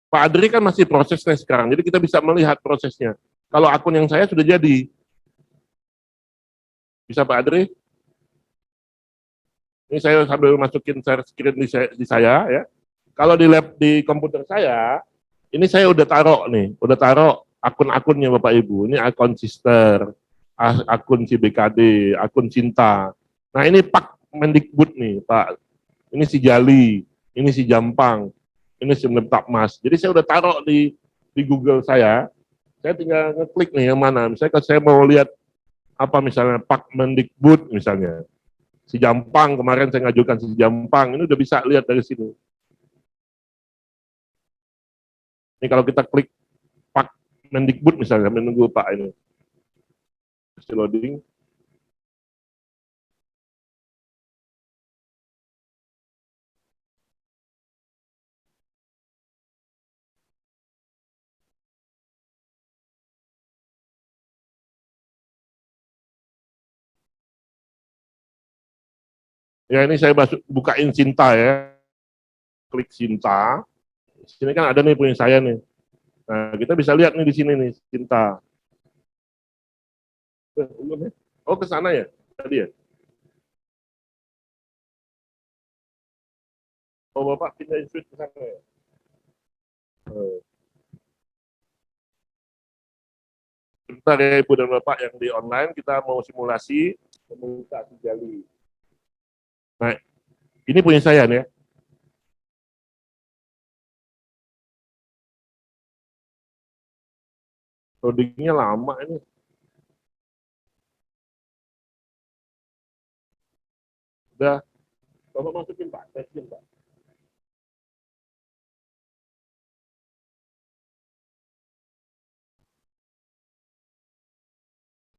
Pak Adri kan masih prosesnya sekarang, jadi kita bisa melihat prosesnya. Kalau akun yang saya sudah jadi. Bisa Pak Adri? Ini saya sambil masukin share screen di saya ya. Kalau di lab di komputer saya, ini saya udah taruh nih, udah taruh akun-akunnya Bapak Ibu. Ini akun Sister, akun CBKD, akun Cinta. Nah ini Pak Mendikbud nih Pak. Ini si Jali, ini si Jampang, ini si Mas. Jadi saya udah taruh di Google saya tinggal ngeklik nih yang mana. Misalnya kalau saya mau lihat apa misalnya Pak Mendikbud misalnya. Si Jampang, kemarin saya ngajukan si Jampang, ini udah bisa lihat dari sini. Ini kalau kita klik Pak Mendikbud misalnya, menunggu Pak ini. Masih loading. Ya ini saya bukain Cinta ya. Klik Cinta. Sini kan ada nih punya saya nih. Nah, kita bisa lihat nih di sini nih Cinta. Oh, ke sana ya? Tadi ya? Oh, Bapak pindah switch ke sana ya? Bentar ya Ibu dan Bapak yang di online, kita mau simulasi membuka Jali. Nah, ini punya saya nih ya. Loadingnya lama ini. Udah, Bapak masukin Pak, testin Pak.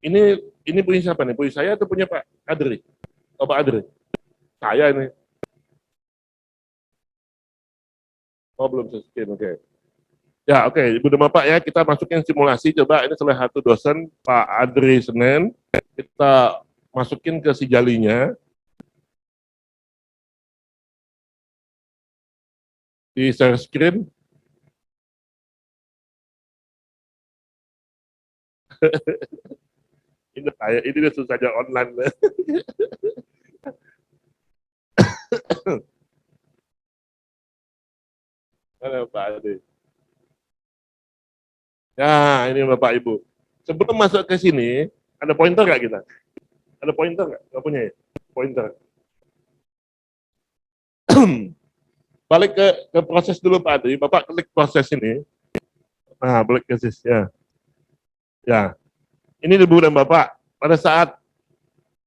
Ini punya siapa nih? Punya saya atau punya Pak Adri? Oh Pak Adri. Saya ini. Oh belum seskin, oke. Ya oke, Ibu dan Bapak ya, kita masukin simulasi. Coba ini salah satu dosen Pak Adri Senen. Kita masukin ke si jalinya. Di share screen. ini udah susah aja online. Halo Pak Adri. Ya, ini Bapak Ibu. Sebelum masuk ke sini, ada pointer nggak kita? Ada pointer nggak? Nggak punya ya? Pointer. Balik ke proses dulu Pak Adri. Bapak klik proses ini. Nah, balik ke proses ya. Ya, ini Ibu dan Bapak. Pada saat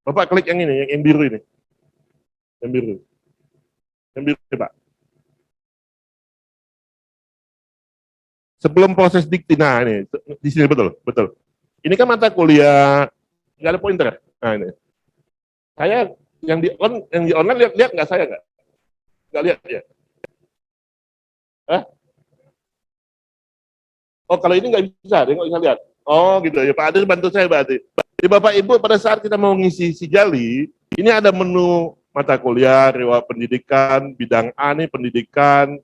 Bapak klik yang ini, yang biru ini. Yang biru. Yang biru, Pak. Sebelum proses dikti, nah ini, di sini betul, betul. Ini kan mata kuliah, nggak ada pointer. Nah ini, saya yang di online lihat nggak saya nggak lihat ya. Hah? Oh kalau ini nggak bisa, dia nggak bisa lihat. Oh gitu ya, Pak Adil bantu saya berarti. Jadi Bapak Ibu pada saat kita mau ngisi si Jali, ini ada menu mata kuliah, riwayat pendidikan, bidang A nih pendidikan,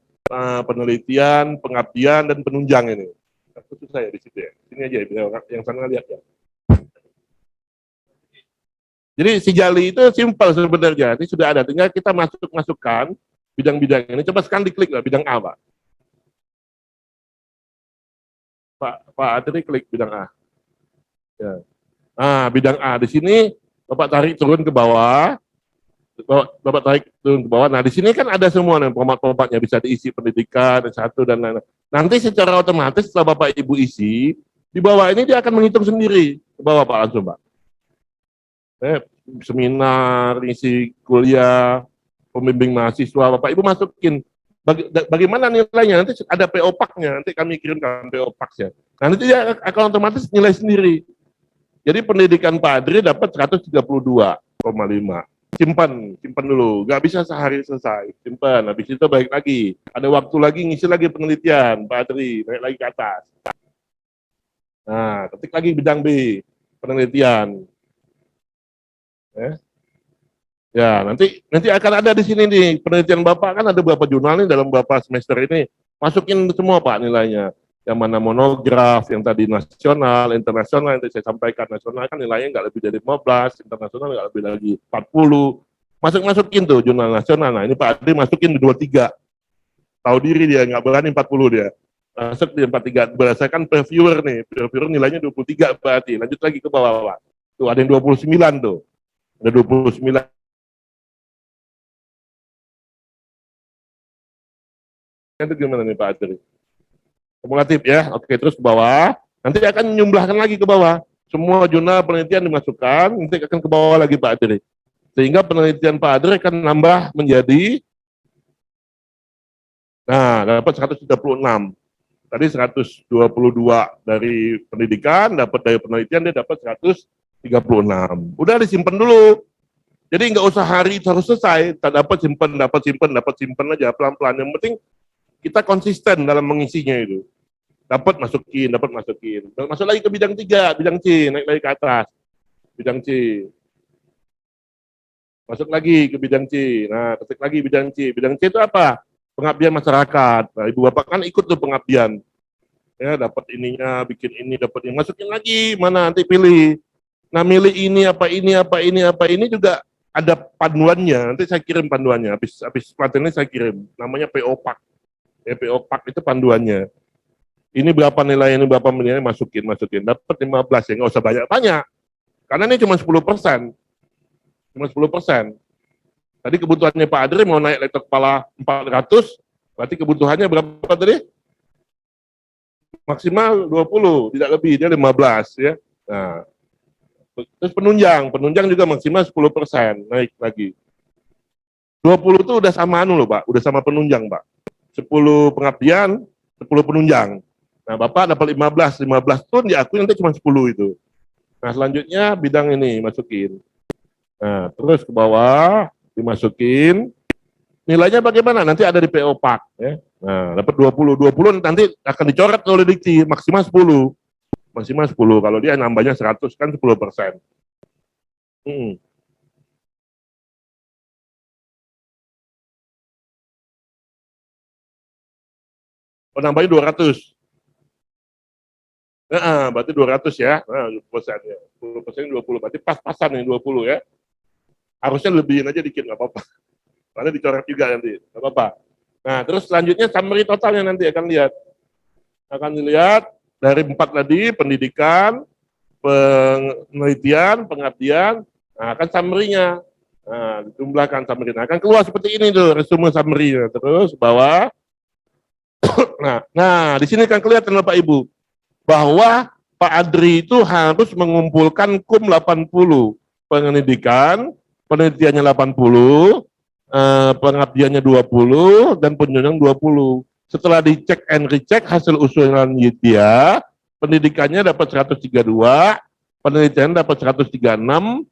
penelitian, pengabdian dan penunjang ini. Khusus saya di situ ya. Sini aja yang sana lihat ya. Jadi si Jali itu simpel sebenarnya, ini sudah ada, tinggal kita masukkan bidang-bidang ini. Coba sekarang diklik lah bidang A, Pak. Pak Adri klik bidang A. Ya. Nah, bidang A di sini Bapak tarik turun ke bawah. Bapak tarik turun ke bawah. Nah, di sini kan ada semua nih format-formatnya, bisa diisi pendidikan, satu dan lain-lain. Nanti secara otomatis setelah Bapak Ibu isi, di bawah ini dia akan menghitung sendiri. Ke bawah Pak langsung, Pak. Seminar, isi kuliah, pembimbing mahasiswa, Bapak Ibu masukin. Bagaimana nilainya? Nanti ada PO Pak-nya, nanti kami kirimkan PO Pak-nya. Nah, nanti dia akan otomatis nilai sendiri. Jadi pendidikan Pak Adri dapat 132,5. Simpan dulu, nggak bisa sehari selesai, simpan, habis itu balik lagi, ada waktu lagi ngisi lagi penelitian, Pak Adri, naik lagi ke atas. Nah, ketik lagi bidang B, penelitian. Ya, nanti akan ada di sini nih, penelitian Bapak kan ada beberapa jurnal nih dalam beberapa semester ini, masukin semua Pak nilainya. Yang mana monograf, yang tadi nasional, internasional, yang tadi saya sampaikan, nasional kan nilainya nggak lebih dari 15, internasional nggak lebih lagi 40. Masukin tuh jurnal nasional. Nah, ini Pak Adri masukin di 23. Tahu diri dia, nggak berani 40 dia. Masuk di 43, berdasarkan reviewer nih, reviewer nilainya 23 berarti. Lanjut lagi ke bawah, Pak. Tuh ada yang 29 tuh. Ada 29. Itu gimana nih Pak Adri? Kumulatif ya, oke, terus ke bawah, nanti akan menyumblahkan lagi ke bawah, semua jurnal penelitian dimasukkan, nanti akan ke bawah lagi Pak Adri, sehingga penelitian Pak Adri akan nambah menjadi, nah dapat 136, tadi 122 dari pendidikan, dapat dari penelitian dia dapat 136, udah disimpan dulu, jadi nggak usah hari itu harus selesai, tak dapat simpan aja pelan-pelan, yang penting kita konsisten dalam mengisinya itu. Dapat masukin. Masuk lagi ke bidang 3, bidang C, naik lagi ke atas. Bidang C. Masuk lagi ke bidang C. Nah, ketik lagi bidang C. Bidang C itu apa? Pengabdian masyarakat. Nah, Ibu Bapak kan ikut tuh pengabdian. Ya, dapat ininya, bikin ini, dapat ini. Masukin lagi, mana nanti pilih. Nah, milih ini, apa ini juga ada panduannya. Nanti saya kirim panduannya. Habis pelatihan ini saya kirim. Namanya PO Pak. Ya, PO Pak itu panduannya. Ini berapa nilai, ini berapa nilai, masukin. Dapat 15 ya, nggak usah banyak-banyak. Karena ini cuma 10%. Tadi kebutuhannya Pak Adri mau naik lektor kepala 400, berarti kebutuhannya berapa tadi? Maksimal 20, tidak lebih, dia 15 ya. Nah, terus penunjang juga maksimal 10%, naik lagi. 20 itu udah sama loh Pak, udah sama penunjang Pak. 10 pengabdian, 10 penunjang. Nah, Bapak dapat 15 pun diakui nanti cuma 10 itu. Nah, selanjutnya bidang ini masukin. Nah, terus ke bawah dimasukin. Nilainya bagaimana? Nanti ada di PO Pak ya. Nah, dapat 20 nanti akan dicoret oleh dikti maksimal 10. Maksimal 10. Kalau dia nambahnya 100 kan 10%. Oh, nambahnya 200. Nah, berarti 200 ya. Nah, 10% ya. 10% 20, berarti pas-pasan nih 20 ya. Harusnya lebihin aja dikit, nggak apa-apa. Karena dicoret juga nanti, nggak apa-apa. Nah, terus selanjutnya summary totalnya nanti akan lihat. Akan dilihat dari 4 tadi, pendidikan, penelitian, pengabdian, nah akan summary-nya. Nah, dijumlahkan summary. Nah, akan keluar seperti ini tuh, resume summary-nya. Terus bawah. Nah, di sini kan kelihatan Bapak Ibu bahwa Pak Adri itu harus mengumpulkan KUM 80, pendidikan, penelitiannya 80, pengabdiannya 20, dan penunjang 20. Setelah dicek and recheck hasil usulan dia, pendidikannya dapat 132, penelitian dapat 136,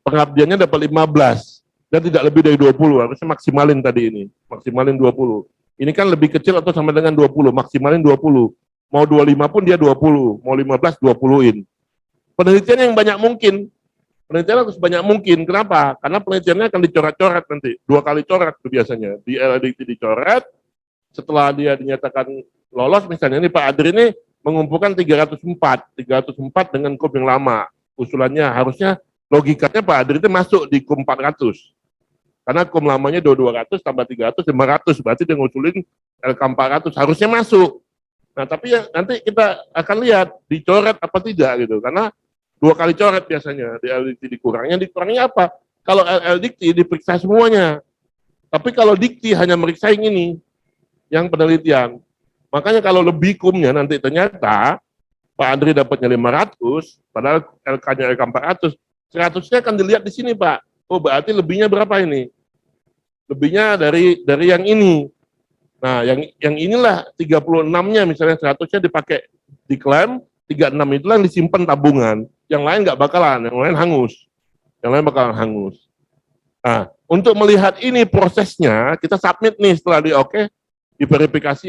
pengabdiannya dapat 15, dan tidak lebih dari 20, harusnya maksimalin tadi ini, maksimalin 20. Ini kan lebih kecil atau sama dengan 20, maksimalin 20. Mau 25 pun dia 20, mau 15, 20-in. Penelitian yang banyak mungkin, penelitian harus banyak mungkin, kenapa? Karena penelitiannya akan dicoret-coret nanti, 2 kali coret biasanya, di LDT dicoret, setelah dia dinyatakan lolos, misalnya ini Pak Adri ini mengumpulkan 304 dengan KUM yang lama, usulannya harusnya logikanya Pak Adri itu masuk di KUM 400. Karena KUM lamanya 200 tambah 300, 500. Berarti dia ngusulin LK 400. Harusnya masuk. Nah, tapi ya nanti kita akan lihat dicoret apa tidak gitu. Karena 2 kali coret biasanya di LDT dikurangnya. Dikurangnya apa? Kalau LDT diperiksa semuanya. Tapi kalau dikti hanya meriksa yang ini, yang penelitian. Makanya kalau lebih KUM-nya nanti ternyata Pak Andri dapatnya 500, padahal LK-nya LK 400, 100-nya akan dilihat di sini Pak. Oh berarti lebihnya berapa ini? Lebihnya dari yang ini. Nah, yang inilah 36-nya misalnya 100-nya dipakai diklaim, 36 itulah yang disimpan tabungan. Yang lain nggak bakalan, yang lain hangus. Yang lain bakalan hangus. Nah, untuk melihat ini prosesnya, kita submit nih setelah di-oke, diverifikasi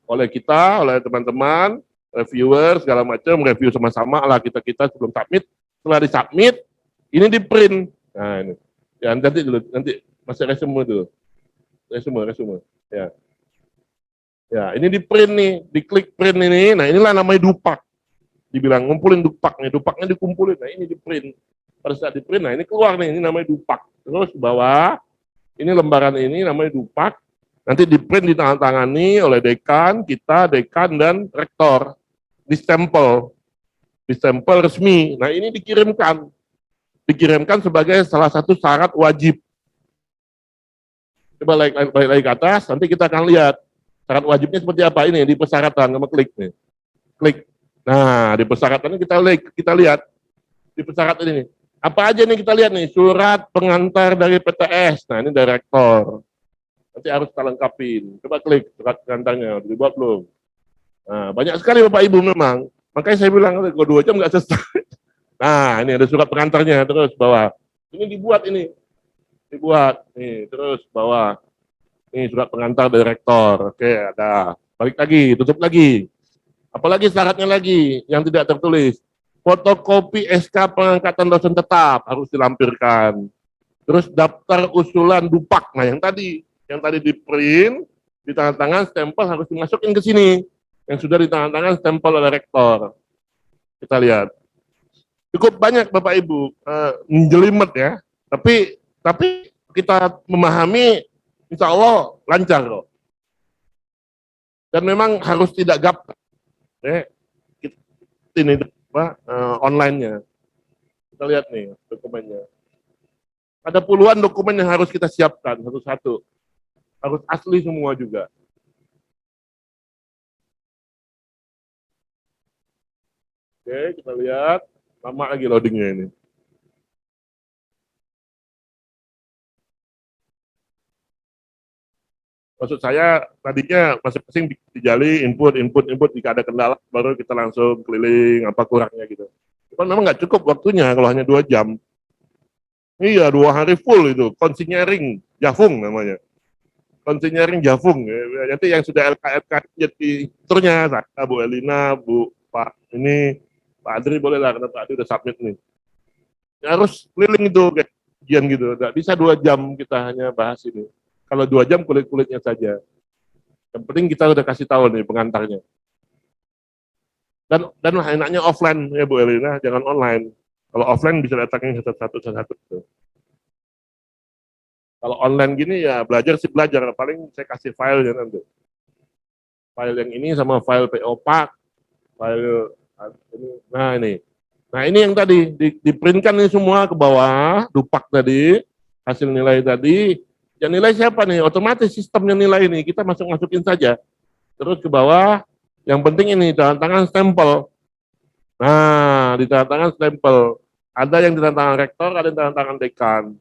oleh kita, oleh teman-teman, reviewer, segala macam, review sama-sama lah kita sebelum submit. Setelah di-submit, ini di-print. Nah, ini. Ya, nanti masih resume dulu. Resume. Ya. Ya, ini di-print nih, diklik print ini. Nah, inilah namanya dupak. Dibilang ngumpulin dupak nih, dupaknya dikumpulin. Nah, ini di-print. Pada saat di-print, nah ini keluar nih, ini namanya dupak. Terus bawah, ini lembaran ini namanya dupak. Nanti di-print ditandatangani oleh dekan, kita, dekan, dan rektor. Di-stempel resmi. Nah, ini dikirimkan sebagai salah satu syarat wajib. Coba balik lagi ke atas, nanti kita akan lihat syarat wajibnya seperti apa. Ini di persyaratan, sama klik nih. Klik. Nah, di persyaratan kita lihat di persyaratan ini. Apa aja nih kita lihat nih, surat pengantar dari PTS. Nah, ini dari rektor. Nanti harus kita lengkapin. Coba klik surat pengantarnya, dibuat belum? Nah, banyak sekali Bapak Ibu memang. Makanya saya bilang, kalau 2 jam nggak selesai. Nah, ini ada surat pengantarnya, terus bawah. Ini dibuat nih, terus bawah. Ini surat pengantar dari rektor. Oke, ada. Balik lagi, tutup lagi. Apalagi syaratnya lagi yang tidak tertulis. Fotokopi SK pengangkatan dosen tetap harus dilampirkan. Terus daftar usulan dupak. Nah, yang tadi di print, ditandatangan, stempel harus dimasukin ke sini. Yang sudah ditandatangan stempel oleh rektor. Kita lihat. Cukup banyak Bapak Ibu, menjelimet ya. Tapi kita memahami, insya Allah lancar kok. Dan memang harus tidak gaptek. Ini online-nya. Kita lihat nih dokumennya. Ada puluhan dokumen yang harus kita siapkan satu-satu. Harus asli semua juga. Oke, kita lihat. Lama lagi loadingnya ini. Maksud saya tadinya masing-masing dijali input jika ada kendala baru kita langsung keliling apa kurangnya gitu. Cuman memang nggak cukup waktunya kalau hanya 2 jam. Iya 2 hari full itu konsinyering Jafung namanya. Konsinyering Jafung. Nanti yang sudah LKFK jadi turnya saya, Bu Elina, Bu Pak ini Pak Adri boleh lah karena Pak Adri udah submit nih. Ya, harus keliling itu kayak ujian gitu. Nggak bisa 2 jam kita hanya bahas ini. Kalau 2 jam kulit-kulitnya saja. Yang penting kita udah kasih tahu nih pengantarnya. Dan enaknya offline ya Bu Elina, jangan online. Kalau offline bisa datangin satu-satu. Kalau online gini ya belajar, paling saya kasih file ya nanti. File yang ini sama file PO Pak, file ini. Nah ini yang tadi diprintkan ini semua ke bawah, dupak tadi, hasil nilai tadi. Yang nilai siapa nih? Otomatis sistemnya nilai ini kita masukin saja. Terus ke bawah, yang penting ini tangan stempel. Nah, di tangan stempel. Ada yang di tangan rektor, ada yang di tangan dekan.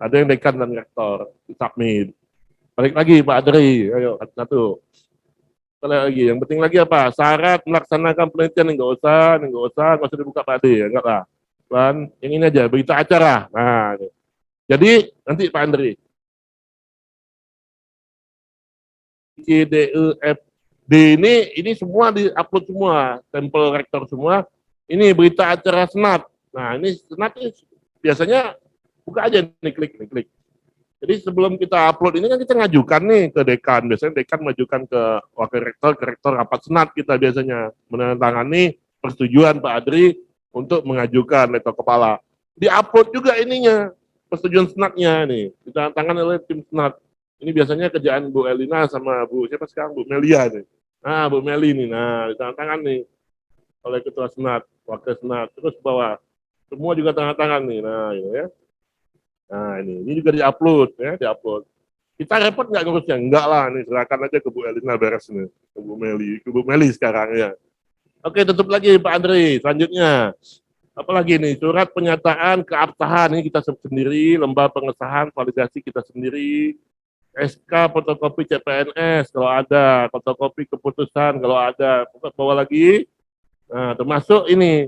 Ada yang dekan dan rektor, submit. Balik lagi Pak Adri, ayo satu. Lagi, yang penting lagi apa? Syarat melaksanakan penelitian nggak usah dibuka Pak Adri, ya enggak lah. Dan yang ini aja, berita acara. Nah, ini. Jadi nanti Pak Andri, CDEFD ini semua diupload semua, stempel rektor semua. Ini berita acara senat. Nah, ini senat ini biasanya buka aja nih, klik. Jadi sebelum kita upload ini kan kita ngajukan nih ke dekan. Biasanya dekan majukan ke wakil rektor, ke rektor rapat senat kita biasanya menandatangani persetujuan Pak Adri untuk mengajukan letter kepala. Diupload juga ininya, persetujuan senatnya nih, ditandatangani oleh tim senat. Ini biasanya kerjaan Bu Elina sama Bu siapa sekarang, Bu Melia nih. Nah, Bu Meli nih, nah ditandatangan nih oleh ketua senat, wakil senat, terus bawah semua juga tanda tangan nih, nah gitu ya. Nah ini juga diupload ya, diupload. Kita repot nggak ngurusnya? Enggak lah, nih serahkan aja ke Bu Elina beres nih, ke Bu Meli sekarang ya. Oke, tutup lagi Pak Andri, selanjutnya. Apalagi nih, surat pernyataan keabsahan ini kita sendiri, lembar pengesahan validasi kita sendiri, SK fotokopi CPNS kalau ada, fotokopi keputusan kalau ada, bawa lagi. Nah, termasuk ini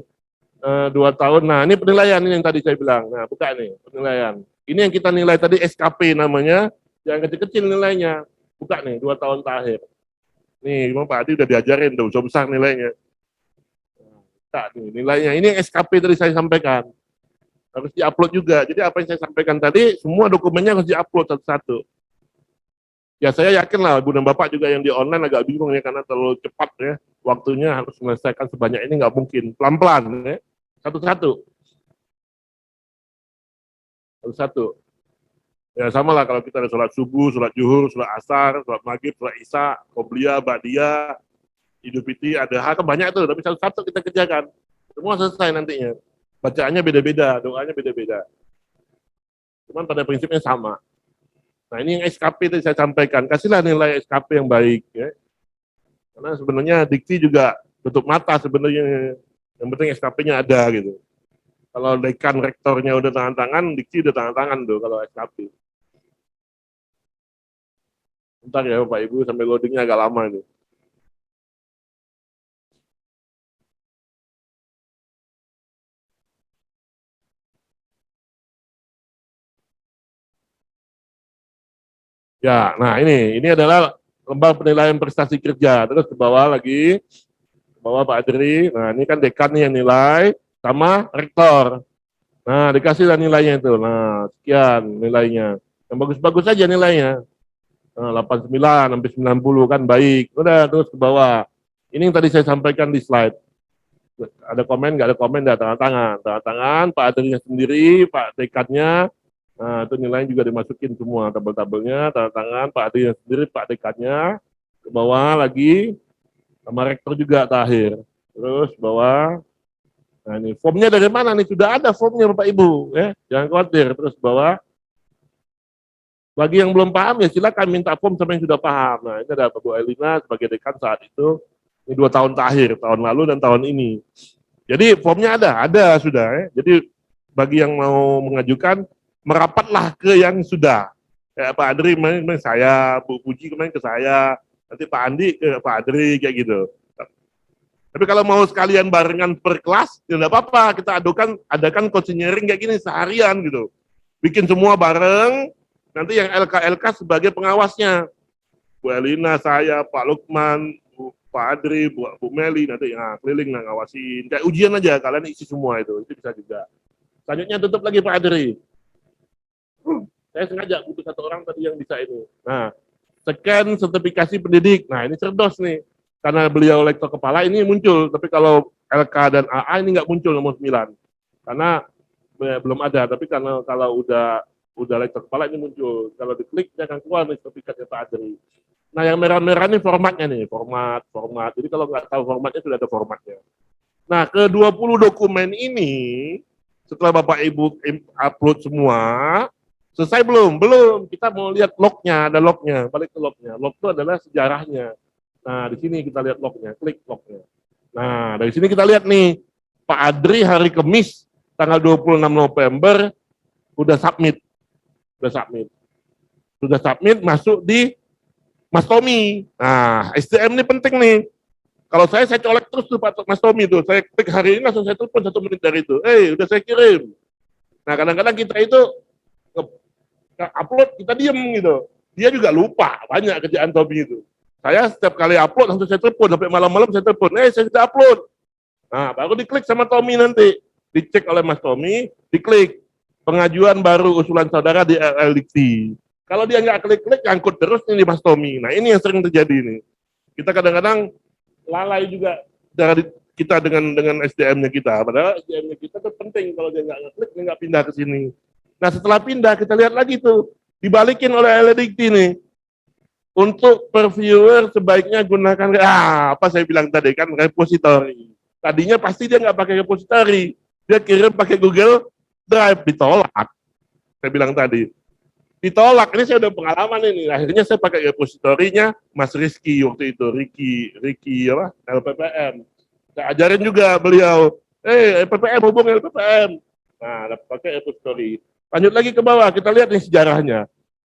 2 tahun. Nah, ini penilaian ini yang tadi saya bilang. Nah, buka nih penilaian. Ini yang kita nilai tadi SKP namanya, yang kecil-kecil nilainya. Buka nih 2 tahun terakhir. Nih, Pak Adi udah diajarin tuh, besar nilainya. Nah, nih, nilainya. Ini yang SKP tadi saya sampaikan. Harus diupload juga. Jadi apa yang saya sampaikan tadi, semua dokumennya harus diupload satu-satu. Ya saya yakin lah, Ibu dan Bapak juga yang di online agak bingung ya, karena terlalu cepat ya. Waktunya harus menyelesaikan sebanyak ini nggak mungkin. Pelan-pelan ya. Satu-satu. Satu-satu. Ya sama lah kalau kita ada sholat subuh, sholat zuhur, sholat asar, sholat maghrib, sholat isya, qobliyah, ba'diyah, Idul Fitri, ada hal banyak tuh, tapi satu-satu kita kerjakan. Semua selesai nantinya. Bacaannya beda-beda, doanya beda-beda. Cuman pada prinsipnya sama. Nah ini yang SKP tadi saya sampaikan, kasihlah nilai SKP yang baik ya. Karena sebenarnya dikti juga tutup mata sebenarnya, yang penting SKP-nya ada gitu. Kalau dekan rektornya udah tangan tangan, dikti udah tangan tangan tuh kalau SKP. Bentar ya Bapak Ibu, sampai loadingnya agak lama ini. Ya, nah ini adalah lembar penilaian prestasi kerja. Terus ke bawah lagi, ke bawah Pak Adri. Nah ini kan dekan nih yang nilai, sama rektor. Nah dikasih nilainya itu. Nah sekian nilainya. Yang bagus-bagus aja nilainya. Nah, 89 sampai 90 kan baik. Udah terus ke bawah. Ini yang tadi saya sampaikan di slide. Ada komen, nggak ada komen, ada tangan tangan. Tangan tangan, Pak Adrinya sendiri, Pak dekannya. Nah, itu nilainya juga dimasukin semua tabel-tabelnya, tanda tangan, Pak Adrinya sendiri, Pak dekannya. Ke bawah lagi, sama rektor juga terakhir. Terus bawah. Nah ini formnya dari mana nih? Sudah ada formnya Bapak Ibu, ya. Jangan khawatir. Terus bawah. Bagi yang belum paham ya silakan minta form sama yang sudah paham. Nah ini ada Bu Elina sebagai dekan saat itu. Ini 2 tahun terakhir, tahun lalu dan tahun ini. Jadi formnya ada sudah ya. Jadi bagi yang mau mengajukan, merapatlah ke yang sudah. Kayak Pak Adri kemarin saya, Bu Puji kemarin ke saya, nanti Pak Andi ke Pak Adri kayak gitu. Tapi kalau mau sekalian barengan per kelas, ya nggak apa-apa. Kita adakan coaching-sharing kayak gini seharian gitu. Bikin semua bareng, nanti yang LK sebagai pengawasnya. Bu Elina, saya, Pak Lukman, Pak Adri, Bu Meli, nanti keliling lah ngawasin. Kayak ujian aja, kalian isi semua itu bisa juga. Selanjutnya tutup lagi Pak Adri. Saya sengaja butuh 1 orang tadi yang bisa ini. Nah, scan sertifikasi pendidik. Nah, ini cerdas nih. Karena beliau lektor kepala ini muncul, tapi kalau LK dan AA ini nggak muncul nomor 9. Karena belum ada, tapi karena kalau udah lektor kepala ini muncul. Kalau diklik dia akan keluar nih sertifikatnya Pak Adri. Nah, yang merah-merah ini formatnya nih, format. Jadi kalau nggak tahu formatnya sudah ada formatnya. Nah, ke 20 dokumen ini setelah Bapak Ibu upload semua, selesai belum? Belum. Kita mau lihat lognya, ada lognya. Balik ke lognya. Log itu adalah sejarahnya. Nah, di sini kita lihat lognya, klik lognya. Nah, dari sini kita lihat nih, Pak Adri hari Kamis tanggal 26 November udah submit. Sudah submit masuk di Mas Tommy. Nah, SDM ini penting nih. Kalau saya colek terus tuh Pak Mas Tommy tuh. Saya klik hari ini langsung saya telepon 1 menit dari itu. Udah saya kirim. Nah, kadang-kadang kita itu upload, kita diem gitu. Dia juga lupa, banyak kerjaan Tommy itu. Saya setiap kali upload langsung saya telepon, sampai malam-malam saya telepon. Saya sudah upload. Nah, baru diklik sama Tommy nanti. Dicek oleh Mas Tommy, diklik. Pengajuan baru usulan saudara di LLDT. Kalau dia nggak klik-klik, angkut terus ini Mas Tommy. Nah, ini yang sering terjadi nih. Kita kadang-kadang lalai juga. kita dengan SDM-nya kita. Padahal SDM-nya kita tuh penting, kalau dia nggak ngeklik, dia nggak pindah ke sini. Nah setelah pindah, kita lihat lagi tuh, dibalikin oleh LDIC nih. Untuk per viewer sebaiknya gunakan, apa saya bilang tadi kan, repository. Tadinya pasti dia nggak pakai repository, dia kirim pakai Google Drive, ditolak. Saya bilang tadi, ditolak. Ini saya udah pengalaman ini. Akhirnya saya pakai repositorinya Mas Rizky waktu itu, Ricky apa? LPPM. Saya ajarin juga beliau, LPPM hubung LPPM. Nah, pakai repository. Lanjut lagi ke bawah, kita lihat nih sejarahnya.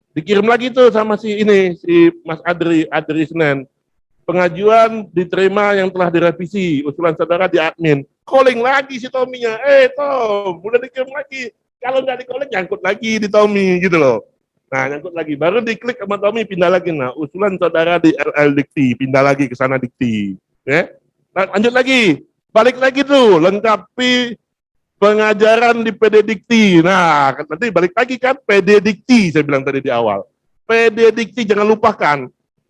Dikirim lagi tuh sama si Mas Adri Senen. Pengajuan diterima yang telah direvisi, usulan saudara di admin. Calling lagi si Tommy-nya, Tom, udah dikirim lagi. Kalau nggak di-calling, nyangkut lagi di Tommy, gitu loh. Nah, nyangkut lagi. Baru diklik sama Tommy, pindah lagi. Nah, usulan saudara di RL Dikti, pindah lagi ke sana Dikti. Ya. Nah, lanjut lagi. Balik lagi tuh, lengkapi pengajaran di PD Dikti. Nah, nanti balik lagi kan, PD Dikti, saya bilang tadi di awal. PD Dikti, jangan lupakan.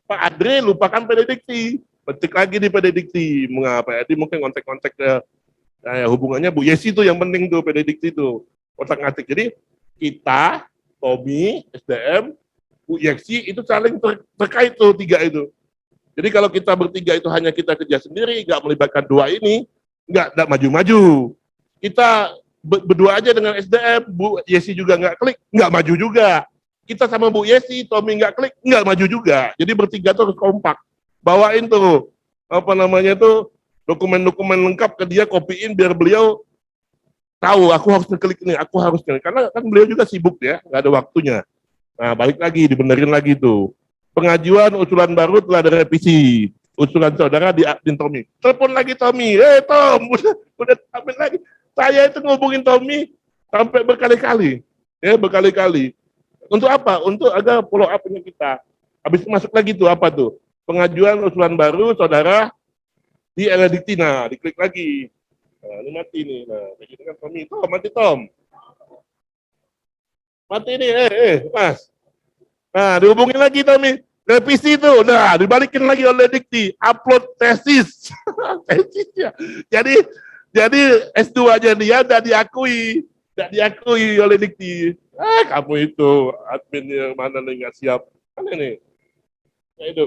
Pak Adri lupakan PD Dikti, petik lagi di PD Dikti. Mengapa? Jadi mungkin kontak-kontak hubungannya Bu Yesi itu yang penting tuh, PD Dikti itu kontak-ngatik. Jadi kita, Tommy, SDM, Bu Yesi itu saling terkait tuh tiga itu. Jadi kalau kita bertiga itu hanya kita kerja sendiri, nggak melibatkan dua ini, nggak maju-maju. Kita berdua aja dengan SDM, Bu Yesi juga nggak klik, nggak maju juga. Kita sama Bu Yesi, Tommy nggak klik, nggak maju juga. Jadi bertiga tuh harus kompak. Bawain tuh, dokumen-dokumen lengkap ke dia, kopiin biar beliau tahu, aku harus ngeklik ini, aku harus ngeklik. Karena kan beliau juga sibuk ya, nggak ada waktunya. Nah, balik lagi, dibenerin lagi tuh. Pengajuan usulan baru telah direvisi. Usulan saudara di admin Tommy. Telepon lagi Tommy, Tom, udah ambil lagi. Saya itu ngubungin Tommy sampai berkali-kali. Ya, berkali-kali. Untuk apa? Untuk agar follow up-nya kita. Habis itu masuk lagi tuh apa tuh? Pengajuan usulan baru saudara di LDT. Nah, diklik lagi. Nah, ini mati nih. Nah, begitu kan Tommy. Mati Tom. Mati nih, Mas. Nah, dihubungin lagi Tommy. Revisi itu. Nah, dibalikin lagi oleh Dikti. Upload tesis. Tesisnya. Jadi S2-nya dia tidak diakui. Tidak diakui oleh Dikti. Kamu itu admin yang mana nih nggak siap. Kan ini. Ya, itu.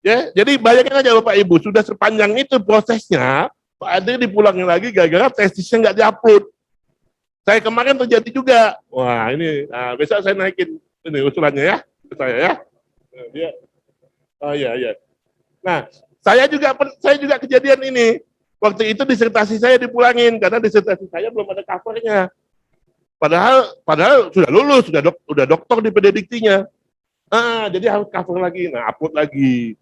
Ya, jadi bayangin aja Bapak Ibu, sudah sepanjang itu prosesnya, Pak Adri dipulangin lagi gara-gara tesisnya nggak diupload. Saya kemarin terjadi juga. Wah, ini besok saya naikin ini usulannya ya, ke saya ya. Nah, dia, oh iya iya. Nah, saya juga kejadian ini. Waktu itu disertasi saya dipulangin karena disertasi saya belum ada covernya. Padahal sudah lulus, sudah doktor di pendidiktinya. Jadi harus cover lagi. Nah, upload lagi.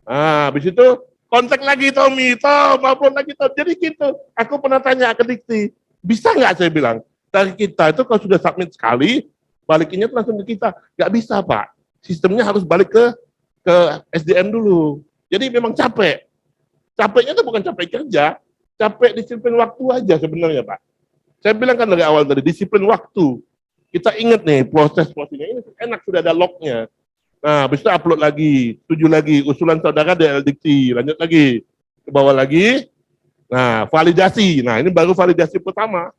Habis itu kontak lagi Tommy, upload lagi Tom. Jadi gitu. Aku pernah tanya ke Dikti, bisa nggak saya bilang dari kita itu kalau sudah submit sekali, balikinnya tuh langsung ke kita. Nggak bisa Pak. Sistemnya harus balik ke SDM dulu. Jadi memang capek. Capeknya itu bukan capek kerja, capek disiplin waktu aja sebenarnya Pak. Saya bilang kan dari awal tadi, disiplin waktu. Kita ingat nih proses-prosesnya ini enak, sudah ada lognya. Nah, habis itu upload lagi, setuju lagi, usulan saudara di LDIC, lanjut lagi, ke bawah lagi. Nah, validasi. Nah, ini baru validasi pertama.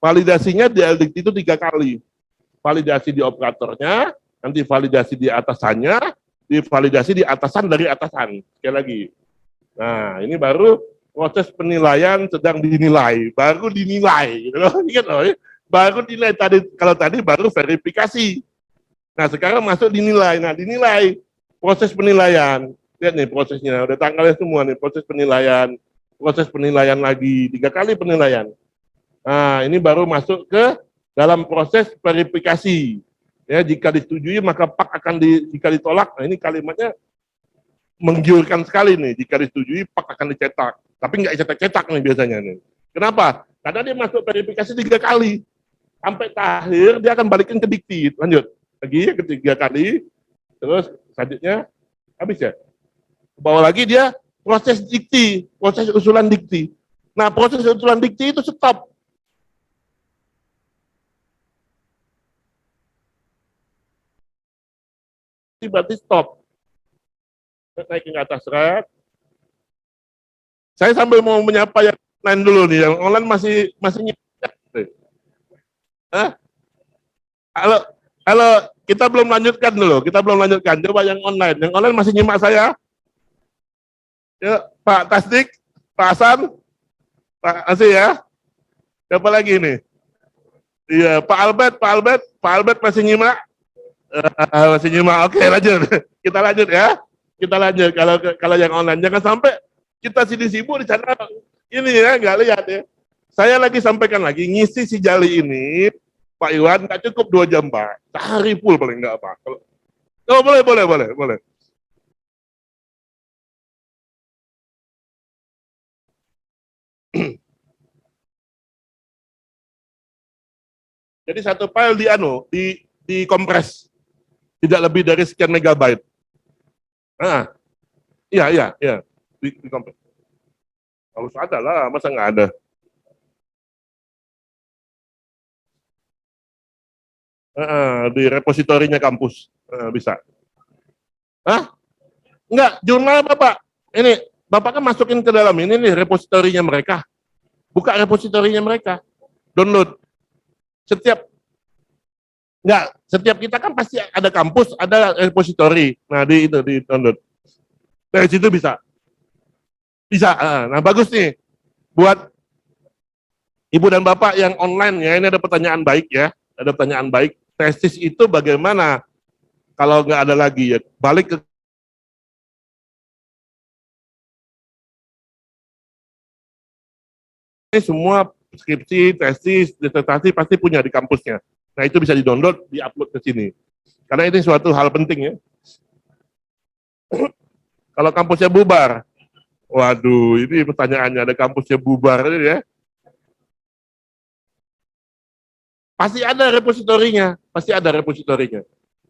Validasinya di LDIC itu 3 kali. Validasi di operatornya, nanti validasi di atasannya, validasi di atasan dari atasan. Sekali lagi. Nah, ini baru proses penilaian sedang dinilai, baru dinilai, gitu loh. Ingat loh, ya. Baru dinilai tadi, kalau tadi baru verifikasi. Nah, sekarang masuk dinilai. Nah, dinilai proses penilaian. Lihat nih prosesnya, udah tanggalnya semua nih, proses penilaian lagi, 3 kali penilaian. Nah, ini baru masuk ke dalam proses verifikasi. Ya, jika disetujui maka pak akan jika ditolak. Nah, ini kalimatnya menggiurkan sekali nih. Jika disetujui pak akan dicetak. Tapi nggak cetak-cetak nih biasanya nih. Kenapa? Karena dia masuk verifikasi 3 kali. Sampai akhir dia akan balikin ke Dikti. Lanjut. Lagi ketiga kali. Terus selanjutnya habis ya. Ke bawah lagi dia proses Dikti. Proses usulan Dikti. Nah, proses usulan Dikti itu stop. Berarti stop. Naikin ke atas red. Saya sambil mau menyapa yang lain dulu nih, yang online masih nyimak. Hah? Halo, halo, kita belum lanjutkan dulu, kita belum lanjutkan. Coba yang online masih nyimak saya. Ya, Pak Tasdik, Pak Hasan, Pak Asih ya. Siapa lagi nih? Iya, Pak Albert masih nyimak. Masih nyimak. Oke, lanjut. Kita lanjut ya. Kita lanjut. Kalau yang online, jangan sampai kita sibuk di sana. Ini ya, nggak lihat ya. Saya lagi sampaikan lagi, ngisi si Jali ini, Pak Iwan, nggak cukup 2 jam, Pak. Sehari full paling nggak apa. Oh, boleh. Jadi satu file di kompres, tidak lebih dari sekian megabyte. Ah, iya, di kompres. Harus ada lah, masa nggak ada? Di repositorinya kampus bisa. Hah? Enggak, jurnal Bapak. Ini Bapak kan masukin ke dalam ini nih repositorinya mereka. Buka repositorinya mereka. Download. Setiap kita kan pasti ada kampus, ada repositori. Nah, di download. Dari situ bisa. Bisa. Nah, bagus nih buat Ibu dan Bapak yang online ya. Ini ada pertanyaan baik ya. Ada pertanyaan baik. Tesis itu bagaimana kalau nggak ada lagi ya? Balik ke ini semua skripsi, tesis, disertasi pasti punya di kampusnya. Nah, itu bisa di-download, di-upload ke sini. Karena ini suatu hal penting ya. Kalau kampusnya bubar, waduh, ini pertanyaannya, ada kampusnya bubar ini ya. Pasti ada repositorinya.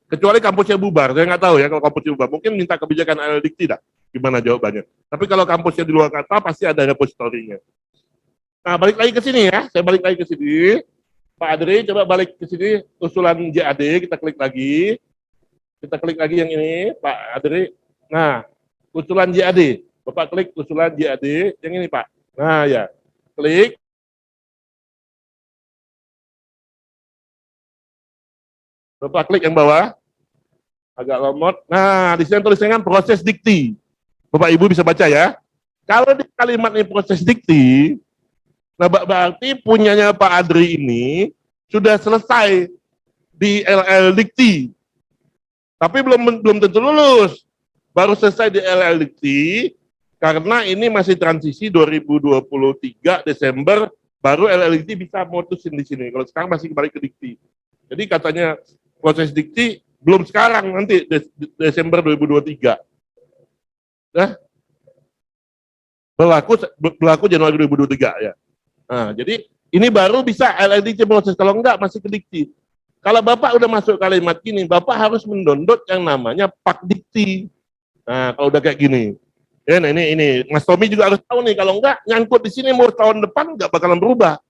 Kecuali kampusnya bubar, saya nggak tahu ya kalau kampusnya bubar. Mungkin minta kebijakan LLDIC tidak, gimana jawabannya. Tapi kalau kampusnya di luar kata, pasti ada repositorinya. Nah, balik lagi ke sini ya, saya balik lagi ke sini. Pak Adri, coba balik ke sini, usulan JAD, kita klik lagi. Kita klik lagi yang ini, Pak Adri. Nah, usulan JAD. Bapak klik usulan JAD, yang ini Pak. Nah ya, klik. Bapak klik yang bawah. Agak lemot. Nah, di sini tulisannya proses dikti. Bapak Ibu bisa baca ya. Kalau di kalimat ini proses dikti, nah berarti punyanya Pak Adri ini sudah selesai di LL Dikti. Tapi belum tentu lulus. Baru selesai di LL Dikti karena ini masih transisi 2023 Desember baru LL Dikti bisa mutusin di sini. Kalau sekarang masih kembali ke Dikti. Jadi katanya proses Dikti belum sekarang, nanti Desember 2023. Nah, berlaku Januari 2023 ya. Nah, jadi ini baru bisa LLDC proses, kalau enggak masih ke Dikti. Kalau Bapak udah masuk kalimat gini, Bapak harus mendownload yang namanya Pak Dikti. Nah, kalau udah kayak gini. Ya, nah ini Mas Tommy juga harus tahu nih, kalau enggak nyangkut di sini mau tahun depan enggak bakalan berubah.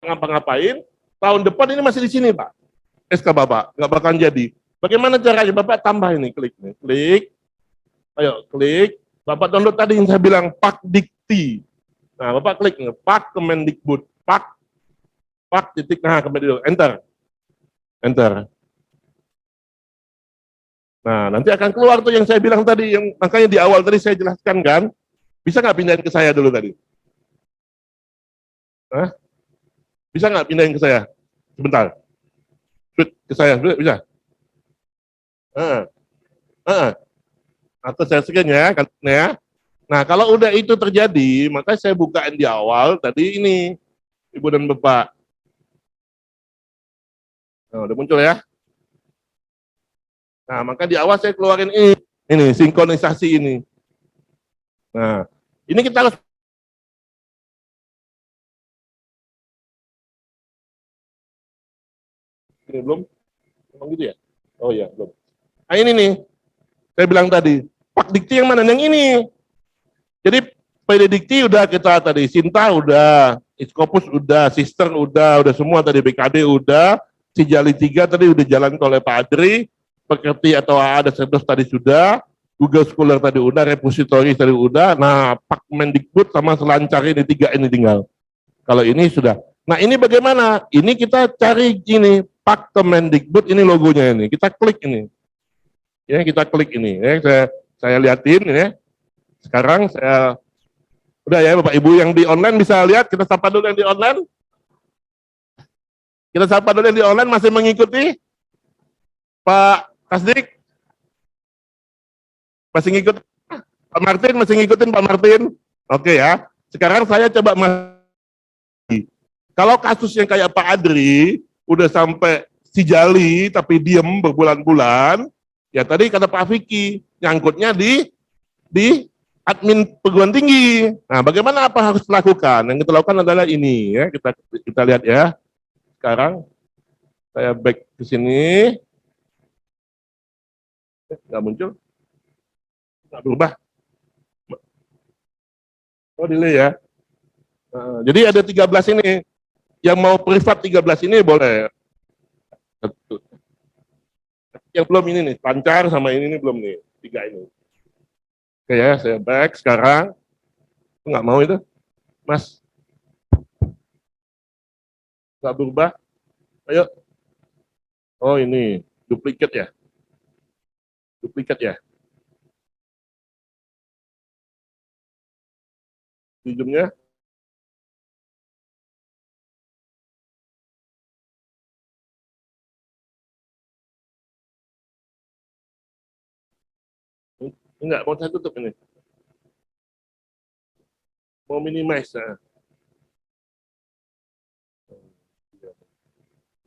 Ngapa-ngapain, tahun depan ini masih di sini, Pak. SK Bapak, nggak bakalan jadi. Bagaimana caranya? Bapak tambah ini, klik nih. Klik. Ayo, klik. Bapak download tadi yang saya bilang, Pak Dikti. Nah, Bapak klik nih, Pak Kemendikbud. Pak titik, nah, Kemendikbud. Enter. Nah, nanti akan keluar tuh yang saya bilang tadi, yang makanya di awal tadi saya jelaskan kan. Bisa nggak pindahin ke saya dulu tadi? Hah? Bisa nggak pindahin ke saya? Sebentar. Ke saya, bisa? Atau saya sekian ya. Nah, kalau udah itu terjadi, maka saya bukain di awal tadi ini, Ibu dan Bapak. Nah, udah muncul ya. Nah, maka di awal saya keluarin ini sinkronisasi ini. Nah, ini kita harus ini belum? Emang gitu ya? Oh iya, belum. Nah, ini nih. Saya bilang tadi, Pak Dikti yang mana? Yang ini. Jadi PD Dikti udah kita tadi, Sinta udah, Iskopus udah, Sister udah semua tadi, BKD udah, Sijali 3 tadi udah jalan oleh Pak Adri, Pekerti atau ada Sedos tadi sudah, Google Scholar tadi udah, repository tadi udah, nah Pak Mendikbud sama selancar ini, 3 ini tinggal. Kalau ini sudah. Nah ini bagaimana? Ini kita cari ini, Pak Kemendikbud, ini logonya ini. Kita klik ini. Ya, kita klik ini. Ya, saya liatin ini ya. Sekarang saya, udah ya Bapak Ibu yang di online bisa lihat, kita sapa dulu yang di online. Kita sapa dulu yang di online, masih mengikuti? Pak Kasdik? Masih ngikut? Pak Martin, masih ngikutin Pak Martin? Oke ya. Sekarang saya coba kalau kasus yang kayak Pak Adri, udah sampai si Jali, tapi diem berbulan-bulan, ya tadi kata Pak Vicky, nyangkutnya di admin perguruan tinggi. Nah, bagaimana apa harus dilakukan? Yang kita lakukan adalah ini, ya kita lihat ya. Sekarang saya back ke sini, nggak muncul. Nggak berubah. Oh, delay ya. Jadi ada 13 ini. Yang mau privat 13 ini boleh. Yang belum ini nih, lancar sama ini belum nih. 3 ini. Oke ya, saya back sekarang. Nggak mau itu. Mas. Nggak berubah. Ayo. Oh ini, duplikat ya. Duplikat ya. Ujungnya enggak, mau saya tutup ini, mau minimize. Nah.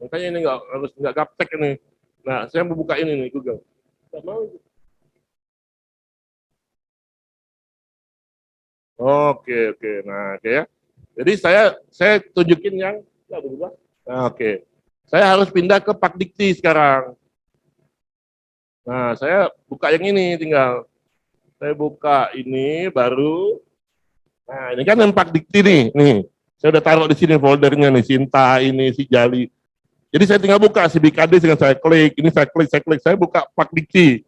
Makanya ini nggak gaptek ini. Nah, saya mau buka ini nih Google. Nggak mau. Oke. Nah, oke ya. Jadi saya tunjukin yang nggak berubah. Nah, oke. Saya harus pindah ke Pak Dikti sekarang. Nah, saya buka yang ini tinggal. Saya buka ini baru. Nah, ini kan yang Pak Dikti nih. Saya udah taruh di sini foldernya nih, Sinta ini, si Jali. Jadi saya tinggal buka si BKD dengan saya klik. Ini saya klik. Saya buka Pak Dikti.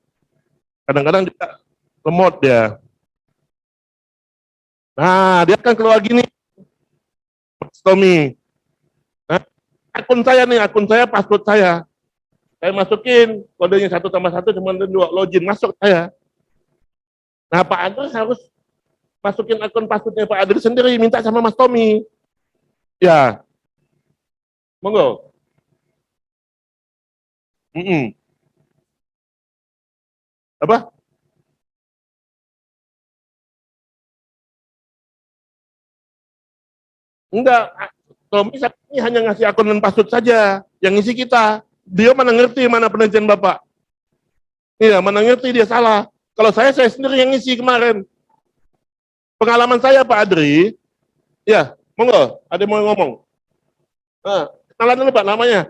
Kadang-kadang juga lemot dia. Nah, dia akan keluar gini. Tommy. Nah, akun saya, password saya. Saya masukin, kodenya 1+1 cuma 2, login, masuk saya. Nah, Pak Adri harus masukin akun passwordnya Pak Adri sendiri, minta sama Mas Tommy. Ya. Monggo. Apa? Enggak, Tommy ini hanya ngasih akun dan password saja, yang ngisi kita. Dia mana ngerti mana penelitian Bapak. Iya, mana ngerti dia salah. Kalau saya sendiri yang ngisi kemarin. Pengalaman saya Pak Adri, ya, monggo, ada yang mau ngomong. Nah, kenalan dulu Pak namanya.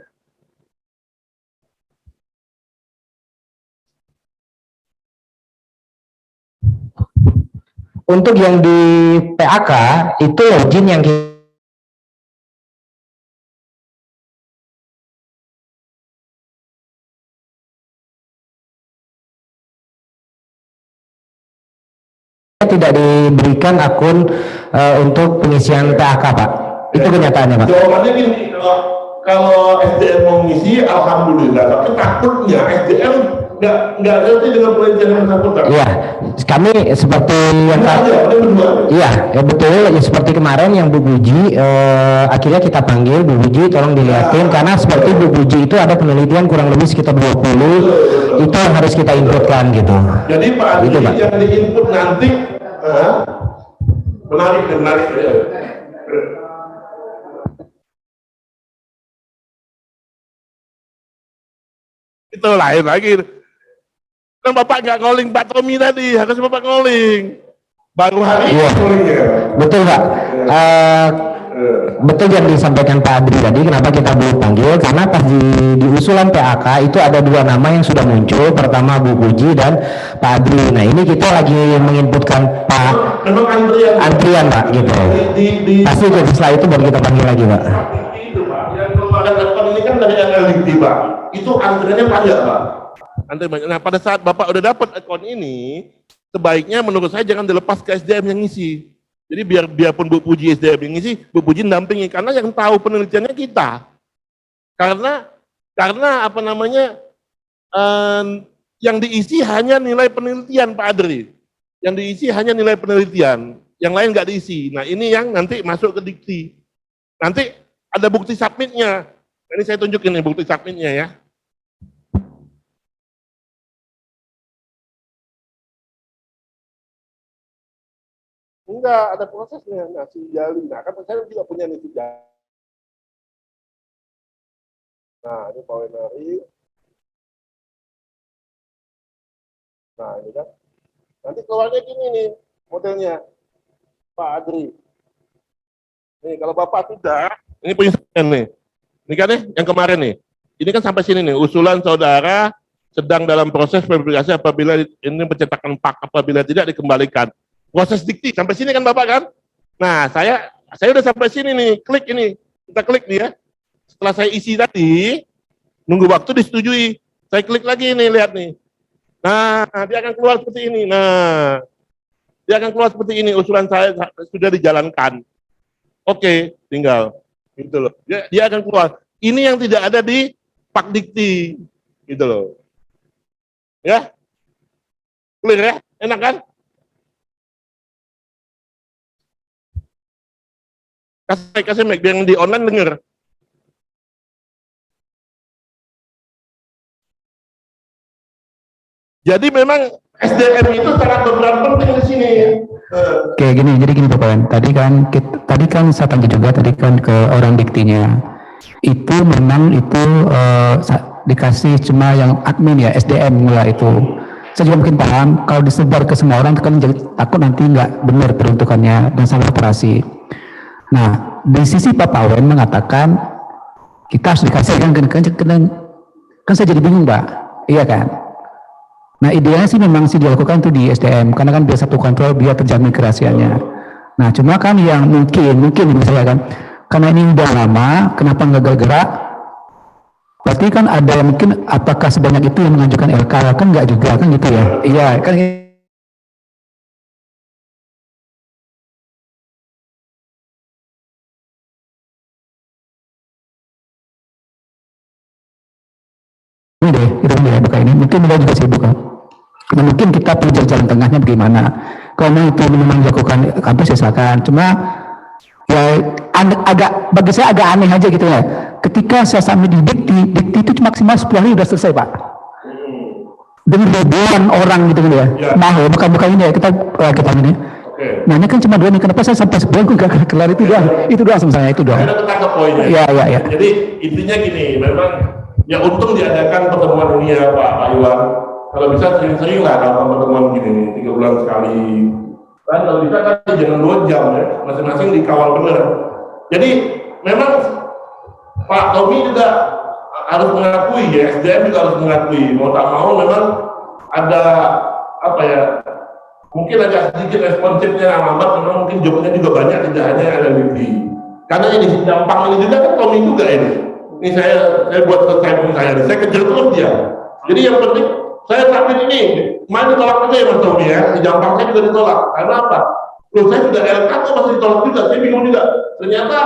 Untuk yang di PAK, itu login yang kita tidak diberikan akun untuk pengisian PAK, Pak. Itu kenyataannya, Pak. Jawabannya gini, kalau SDM mau ngisi, alhamdulillah. Tapi takutnya SDM nggak ngerti dengan penelitian yang bersangkutan. Iya, kami seperti yang iya, ya betul. Ya, seperti kemarin yang Bu Puji, akhirnya kita panggil Bu Puji, tolong dilihatin karena seperti Bu Puji itu ada penelitian kurang lebih sekitar 20, itu yang harus kita inputkan gitu. Jadi Pak Adri gitu, yang diinput nanti menarik. Itu lain lagi. Kan Bapak nggak calling Pak Tommy tadi, harus Bapak calling. Baru hari ini callingnya. Betul Pak. Betul yang disampaikan Pak Adri tadi, kenapa kita belum panggil, karena pas di usulan PAK itu ada 2 nama yang sudah muncul, pertama Bu Puji dan Pak Adri. Nah ini kita lagi menginputkan Pak antrian Pak gitu. Pasti jadi setelah itu baru kita panggil lagi Pak. Itu Pak, yang lembaga depan ini kan dari LLDT Pak, itu antriannya panjang Pak. Nah, pada saat Bapak udah dapat akun ini, sebaiknya menurut saya jangan dilepas ke SDM yang ngisi. Jadi biarpun Bu Puji SDM yang ngisi, Bu Puji dampingi, karena yang tahu penelitiannya kita. Karena apa namanya, yang diisi hanya nilai penelitian Pak Adri. Yang diisi hanya nilai penelitian, yang lain nggak diisi. Nah ini yang nanti masuk ke dikti. Nanti ada bukti submitnya. Ini saya tunjukin nih bukti submitnya ya. Enggak, ada prosesnya. Nah, si Jali. Nah, kan saya juga punya nih si Jali. Nah, ini Powenari. Nah, ini kan. Nanti keluarnya gini nih, modelnya. Pak Adri. Nih, kalau Bapak sudah, ini punya saya nih. Ini kan nih, yang kemarin nih. Ini kan sampai sini nih, usulan saudara sedang dalam proses verifikasi apabila ini pencetakan PAK, apabila tidak dikembalikan. Proses dikti sampai sini kan Bapak kan? Nah, saya udah sampai sini nih, klik ini. Kita klik nih ya. Setelah saya isi tadi, nunggu waktu disetujui. Saya klik lagi nih, lihat nih. Nah, dia akan keluar seperti ini. Nah, dia akan keluar seperti ini, usulan saya sudah dijalankan. Oke, tinggal. Gitu loh. Dia akan keluar. Ini yang tidak ada di Pak Dikti. Gitu loh. Ya? Clear ya? Enak kan? Kasih mic, biar yang di online denger. Jadi memang SDM itu sangat berperan penting di sini. Oke, jadi gini Bapak, tadi kan saya tanya juga tadi kan ke orang diktinya. Itu memang itu dikasih cuma yang admin ya, SDM mulai itu. Saya juga mungkin paham kalau disebar ke semua orang kan jadi takut nanti nggak benar peruntukannya dan salah operasi. Nah, di sisi Pak Pawen mengatakan kita harus dikasih kan saya jadi bingung Pak, iya kan? Nah, idealnya sih memang sih dilakukan itu di SDM karena kan biar satu kontrol biar terjamin kerahasiaannya. Nah, cuma kan yang mungkin misalnya kan karena ini udah lama, kenapa nggak gerak? Berarti kan ada yang mungkin apakah sebanyak itu yang mengajukan LK kan nggak juga kan gitu ya? Iya kan. Ini deh, itu ya buka ini. Mungkin kita juga sibuk kan. Nah, mungkin kita perlu jalan tengahnya bagaimana. Kalau itu memang dilakukan kampus silakan. Cuma ya bagi saya agak aneh aja gitu ya. Ketika saya sampai di dikti itu maksimal 10 hari udah selesai Pak. Dengan ribuan orang gitu ya. Nah, bukan ini ya kita ini. Nah ini kan cuma 2 nih, kenapa saya sampai sebulan gue gak kelar itu doang? Itu doang sama saya, itu doang. Saya udah ketangkap poinnya. Iya. Jadi intinya gini, memang ya untung diadakan pertemuan ini ya Pak Iwan. Kalau bisa sering-sering lah kalau pertemuan gini, 3 bulan sekali. Dan kalau bisa kan jangan 2 jam ya, masing-masing dikawal benar. Jadi memang Pak Tommy juga harus mengakui ya, SDM juga harus mengakui, mau tak mau memang ada apa ya, mungkin agak sedikit responsifnya lambat, memang mungkin jobnya juga banyak, tidak hanya LLDP. Karena ini dampak ini juga kan Tommy juga ini. Ini saya buat selesai saya kejar terus dia. Jadi yang penting saya sampai ini, main ditolak aja ya Mas Tommy ya, di dampak saya juga ditolak. Karena apa? Loh saya sudah LK kok masih ditolak juga, saya bingung juga. Ternyata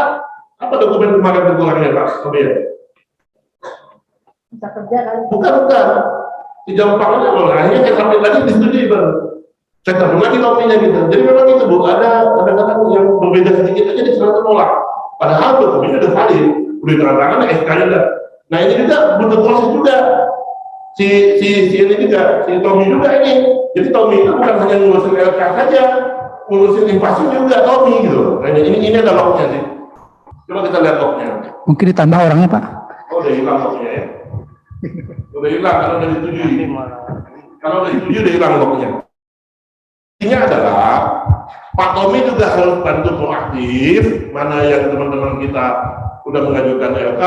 apa dokumen kemarin kekurangannya Pak Tommy ya? Bisa kerja kan? Bukan. Di dampaknya loh, akhirnya saya sampai lagi disetujui Bang. Saya tabung lagi topinya gitu. Jadi memang itu Bu, ada kadang-kadang yang berbeda sedikit aja disuruh tolak. Padahal dokumennya udah valid, udah tanda-tangan SK-nya udah. Nah ini juga butuh proses juga. Si ini juga, si Tommy juga ini. Jadi Tommy itu bukan hanya ngurusin LK saja, ngurusin invasi juga Tommy gitu. Nah ini ada lognya sih. Coba kita lihat lognya. Mungkin ditambah orangnya Pak. Oh udah hilang lognya ya. Udah hilang kalau udah disetujui. Kalau udah disetujui udah hilang lognya. Ini adalah Pak Tommy juga harus bantu proaktif, mana yang teman-teman kita udah mengajukan LK,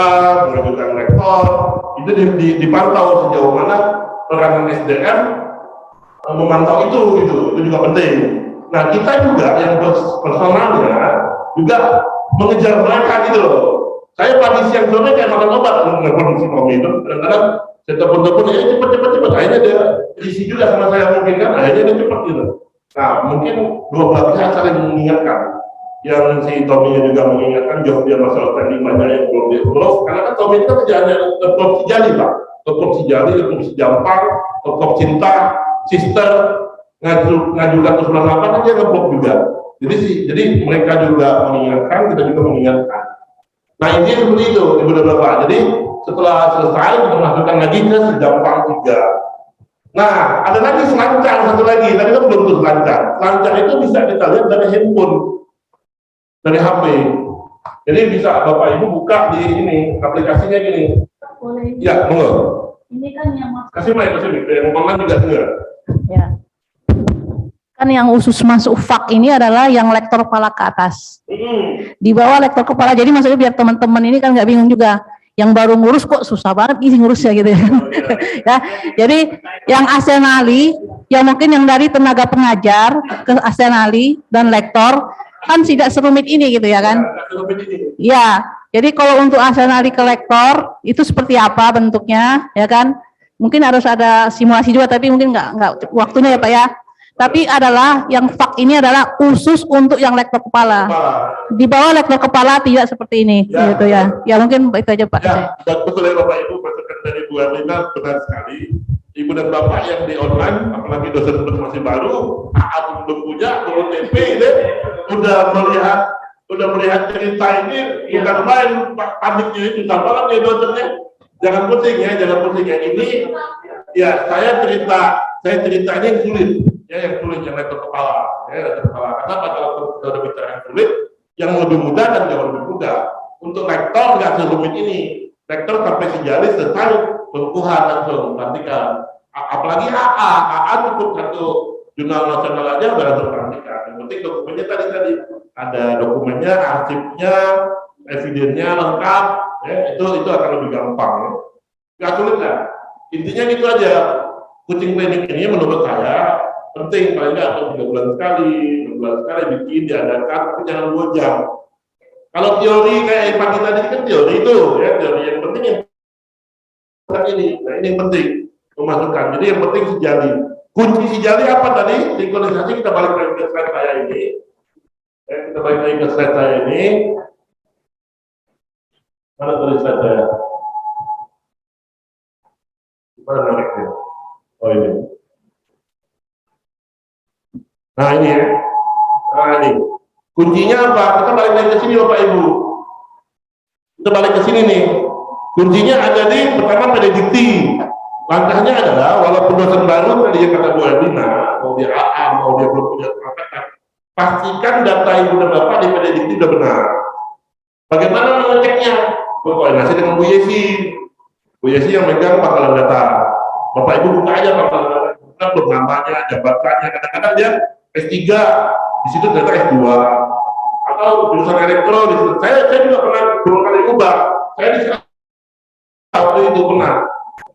mengajukan rektor, itu dipantau sejauh mana peranan SDM memantau itu juga penting. Nah kita juga yang personalnya juga mengejar mereka gitu loh. Saya pagi siang sore kayak makan obat nelfon si Tommy itu. Kadang-kadang saya telepon-telepon, ya cepet. Akhirnya dia isi juga sama saya mungkin kan, akhirnya dia cepet gitu. Nah, mungkin dua belah pihak saling mengingatkan. Yang si Tommy juga mengingatkan jawab dia masalah trending banyak yang belum di approve. Karena kan Tommy itu kan kerjaannya approve si Jali, Pak. Approve si Jali, approve si Jampang, approve Cinta, Sister, ngajukan usulan apa kan dia approve juga. Jadi mereka juga mengingatkan, kita juga mengingatkan. Nah ini seperti itu, Ibu dan Bapak. Jadi setelah selesai kita masukkan lagi ke Sejampang 3. Nah, ada lagi selancar satu lagi. Tadi kan belum tuh selancar. Selancar itu bisa kita lihat dari handphone, dari HP. Jadi bisa Bapak Ibu buka di ini aplikasinya gini. Boleh. Ya, monggo. Ini kan yang masuk. Kasih mic, yang online juga dengar. Ya. Kan yang khusus masuk FAK ini adalah yang lektor kepala ke atas. Di bawah lektor kepala, jadi maksudnya biar teman-teman ini kan nggak bingung juga. Yang baru ngurus kok susah banget isi ngurusnya gitu ya. Ya, jadi yang asenali, yang mungkin yang dari tenaga pengajar ke asenali dan lektor kan tidak serumit ini gitu ya kan? Ya, jadi kalau untuk asenali ke lektor itu seperti apa bentuknya, ya kan? Mungkin harus ada simulasi juga, tapi mungkin nggak waktunya ya Pak ya. Tapi adalah yang FAK ini adalah khusus untuk yang lektor kepala. Di bawah lektor kepala tidak seperti ini, Ya, gitu ya. Ya mungkin itu aja Pak. Ya, dan betul ya Bapak Ibu, masukan dari Bu Erlina benar sekali. Ibu dan Bapak yang di online, apalagi dosen masih baru, AA belum punya, belum TP, udah melihat cerita ini, bukan main paniknya itu, susah banget ya dosennya. Jangan pusing ya. Ini, ya saya cerita ini yang sulit. Yang lektor kepala, Kenapa kalau kita bicara yang sulit, yang lebih mudah dan jauh lebih mudah. Untuk lektor nggak serumit ini. Lektor sampai sejalis selesai pengukuhan langsung perhatikan. Apalagi AA cukup satu jurnal nasional aja udah langsung perhatikan. Yang penting dokumennya tadi ada dokumennya, arsipnya, evidennya lengkap. Ya, itu akan lebih gampang. Ya. Nggak sulit lah. Intinya gitu aja. Coaching training ini menurut saya penting, paling nggak atau 3 bulan sekali, 6 bulan sekali bikin, diadakan, tapi jangan 2 jam. Kalau teori kayak pagi tadi kan teori itu, ya teori yang penting yang ini, nah ini yang penting memasukkan. Jadi yang penting sejali. Kunci sejali apa tadi? Sinkronisasi. Kita balik lagi ke slide saya ini. Kita balik lagi ke slide saya ini. Mana tadi slide saya? Mana nariknya? Oh ini. Nah ini ya. Nah ini. Kuncinya apa? Kita balik lagi ke sini Bapak Ibu. Kita balik ke sini nih. Kuncinya ada di pertama predikti. Langkahnya adalah walaupun dosen baru tadi yang kata Bu Erlina, mau dia AA, mau dia belum punya pengangkatan, pastikan data Ibu dan Bapak di predikti sudah benar. Bagaimana mengeceknya? Berkoordinasi dengan Bu Yesi. Bu Yesi yang megang pangkalan data. Bapak Ibu buka aja pangkalan data, namanya, jabatannya. Kadang-kadang dia S3, di situ data S2, atau jurusan elektro. Di situ. Saya juga pernah 2 kali ubah. Saya di waktu itu pernah.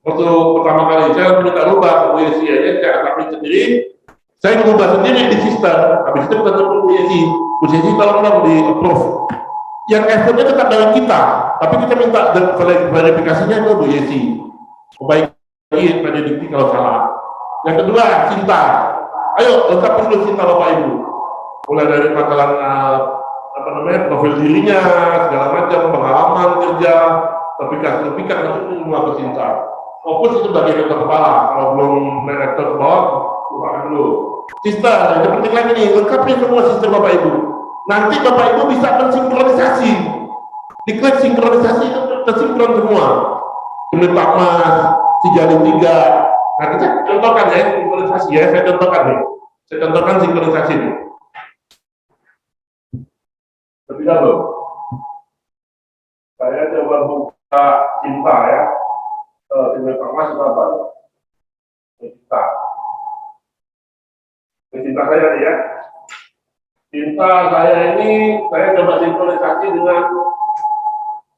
Waktu pertama kali saya minta ubah Bu Yesi aja, saya alami sendiri. Saya mengubah sendiri di sistem. Habis itu kita telepon Bu Yesi. Bu Yesi tolong dong di approve. Yang effortnya tetap dari kita, tapi kita minta verifikasinya ke Bu Yesi. Perbaiki prediksi kalau salah. Yang kedua, Cinta. Ayo lengkapin dulu Cinta Bapak Ibu. Mulai dari pangkalan profil dirinya, segala macam, pengalaman kerja, sertifikat itu semua ke Cinta. Fokus itu bagi rektor kepala. Kalau belum rektor ke bawah, lupakan dulu. Sistem, yang penting lagi nih, lengkapin semua sistem Bapak Ibu. Nanti Bapak Ibu bisa mensinkronisasi. Diklik sinkronisasi itu tersinkron semua. Kemudian Pak Mas, si Jalin 3. Nah kita contohkan ya, sinkronisasi ya, saya contohkan nih. Saya contohkan sinkronisasi nih. Lebih dahulu. Saya coba buka Cinta ya. Dengan Pak Mas apa? Cinta. Ini Cinta saya nih ya. Cinta saya ini, saya coba sinkronisasi dengan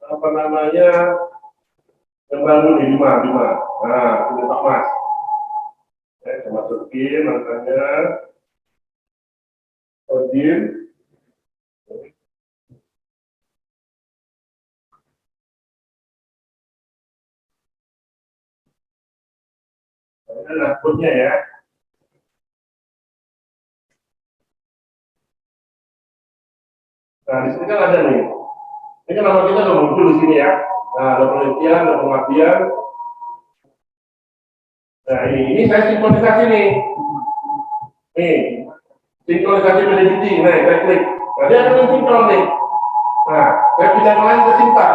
apa namanya yang baru nih 5. Nah, ini Pak Mas. Saya coba masukin angkanya. Login. dashboardnya ya. Nah, di sini kan ada nih. Ini kan nama kita udah muncul di sini ya. Nah, ada penelitian, ada pengabdian. Nah, ini saya sinkronisasi nih. Nih, sinkronisasi peneliti. Nah, saya klik. Nah, dia akan sinkron nih. Nah, saya pindah lain ke Sinta.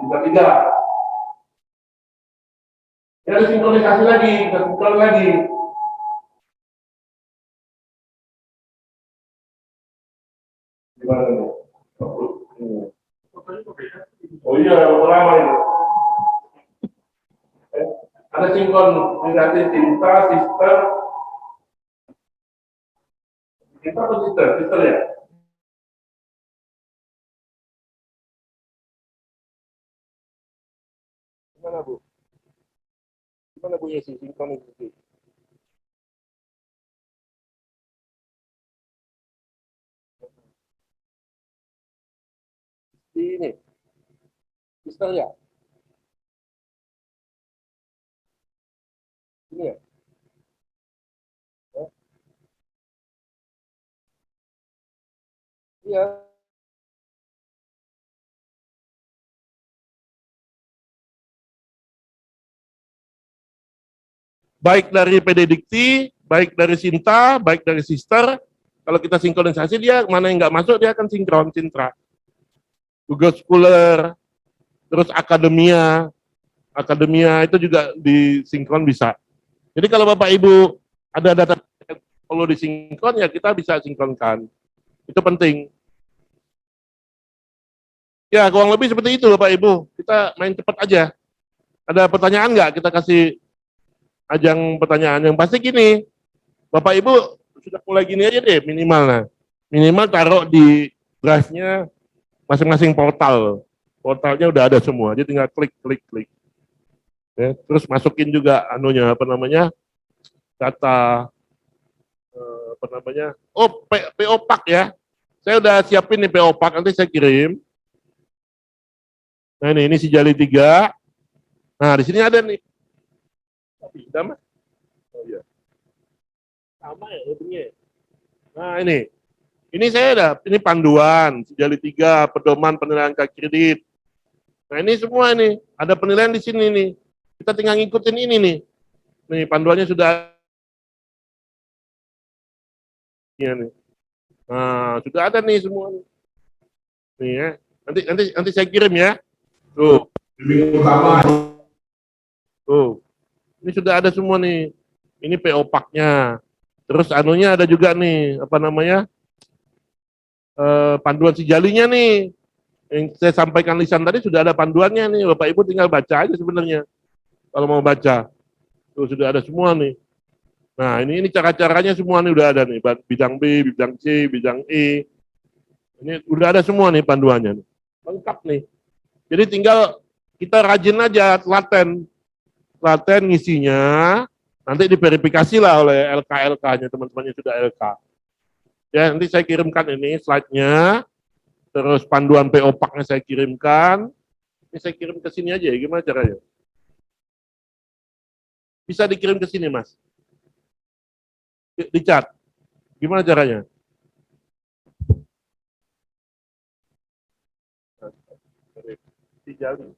Sinta 3. Ya, ada sinkronisasi lagi, kita sinkron lagi. Gimana nih? Oh iya, lama itu. Ada sinkronisasi Sinta, sister. Sinta atau sister? Sister ya? Gimana Bu? Gimana Bu Yesi sinkronisasi? Di ini, sister ya? Ini ya? Iya. Baik dari PD Dikti, baik dari Sinta, baik dari Sister, kalau kita sinkronisasi dia mana yang nggak masuk dia akan sinkron Sintra. Google Scholar, terus Akademia itu juga disinkron bisa. Jadi kalau Bapak Ibu ada data yang perlu disinkron ya kita bisa sinkronkan. Itu penting. Ya kurang lebih seperti itu Bapak Ibu. Kita main cepat aja. Ada pertanyaan nggak? Kita kasih ajang pertanyaan yang pasti gini, Bapak Ibu sudah mulai gini aja deh minimal. Nah, minimal taruh di drive-nya masing-masing portal. Portalnya udah ada semua, jadi tinggal klik. Ya, terus masukin juga anunya apa namanya data apa namanya PO Pack ya. Saya udah siapin nih PO Pack, nanti saya kirim. Nah ini si Jali 3. Nah di sini ada nih. Udah mas? Oh iya. Sama ya hitungnya. Nah ini saya ada, ini panduan, Jali 3, pedoman penilaian kredit. Nah ini semua ini, ada penilaian di sini nih. Kita tinggal ngikutin ini nih. Nih panduannya sudah ya, nih. Nah sudah ada nih semua. Nih ya, nanti saya kirim ya. Tuh, minggu pertama. Tuh, ini sudah ada semua nih. Ini PO Pack-nya. Terus anunya ada juga nih, apa namanya? Panduan sijalinya nih. Yang saya sampaikan lisan tadi sudah ada panduannya nih. Bapak Ibu tinggal baca aja sebenarnya. Kalau mau baca. Tuh sudah ada semua nih. Nah, ini cara-caranya semua nih udah ada nih. Bidang B, bidang C, bidang E. Ini udah ada semua nih panduannya. Lengkap nih. Jadi tinggal kita rajin aja telaten ngisinya, nanti diverifikasi lah oleh LK-nya, teman-temannya sudah LK. Ya, nanti saya kirimkan ini slide-nya, terus panduan PO Pack-nya saya kirimkan. Ini saya kirim ke sini aja ya, gimana caranya? Bisa dikirim ke sini, Mas. Di chat. Gimana caranya? Di Jali.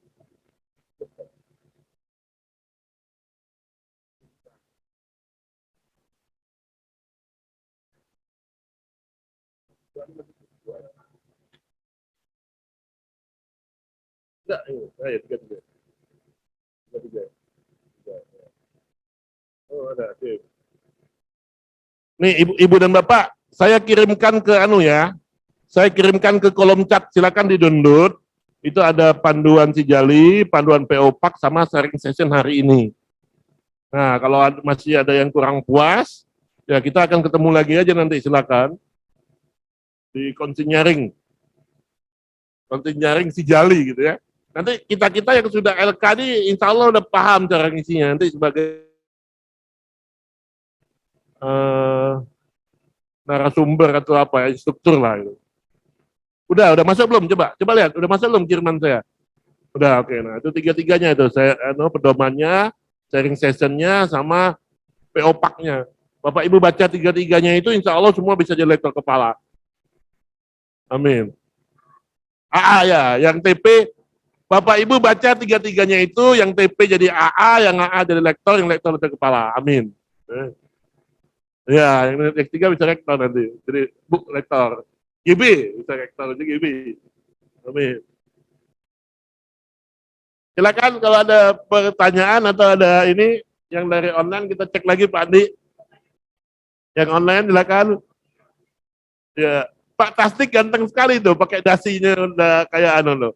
Enggak, ini, tiga. Oh, ada, oke. Nih, Ibu dan Bapak, saya kirimkan ke anu ya. Saya kirimkan ke kolom chat, silakan di-download. Itu ada panduan Sijali, panduan PO Pack sama sharing session hari ini. Nah, kalau masih ada yang kurang puas, ya kita akan ketemu lagi aja nanti, silakan. Di konsinyaring Sijali gitu ya. Nanti kita yang sudah LK ini insya Allah udah paham cara ngisinya. Nanti sebagai narasumber atau apa ya, struktur lah gitu. Udah masuk belum? Coba lihat, udah masuk belum kiriman saya? Udah, oke. Nah, itu tiga-tiganya itu. Saya pedomannya, sharing sessionnya, sama PO Pak-nya. Bapak Ibu baca tiga-tiganya itu, insya Allah semua bisa jadi lektor kepala. Amin. AA ya, yang TP, Bapak Ibu baca tiga-tiganya itu, yang TP jadi AA, yang AA jadi lektor, yang lektor jadi kepala. Amin. Ya, yang tiga bisa rektor nanti. Jadi lektor. GB bisa rektor, jadi GB. Amin. Silakan kalau ada pertanyaan atau ada ini yang dari online kita cek lagi Pak Andi. Yang online silakan. Ya, Pak Tasdik ganteng sekali tuh, pakai dasinya udah kayak anu loh.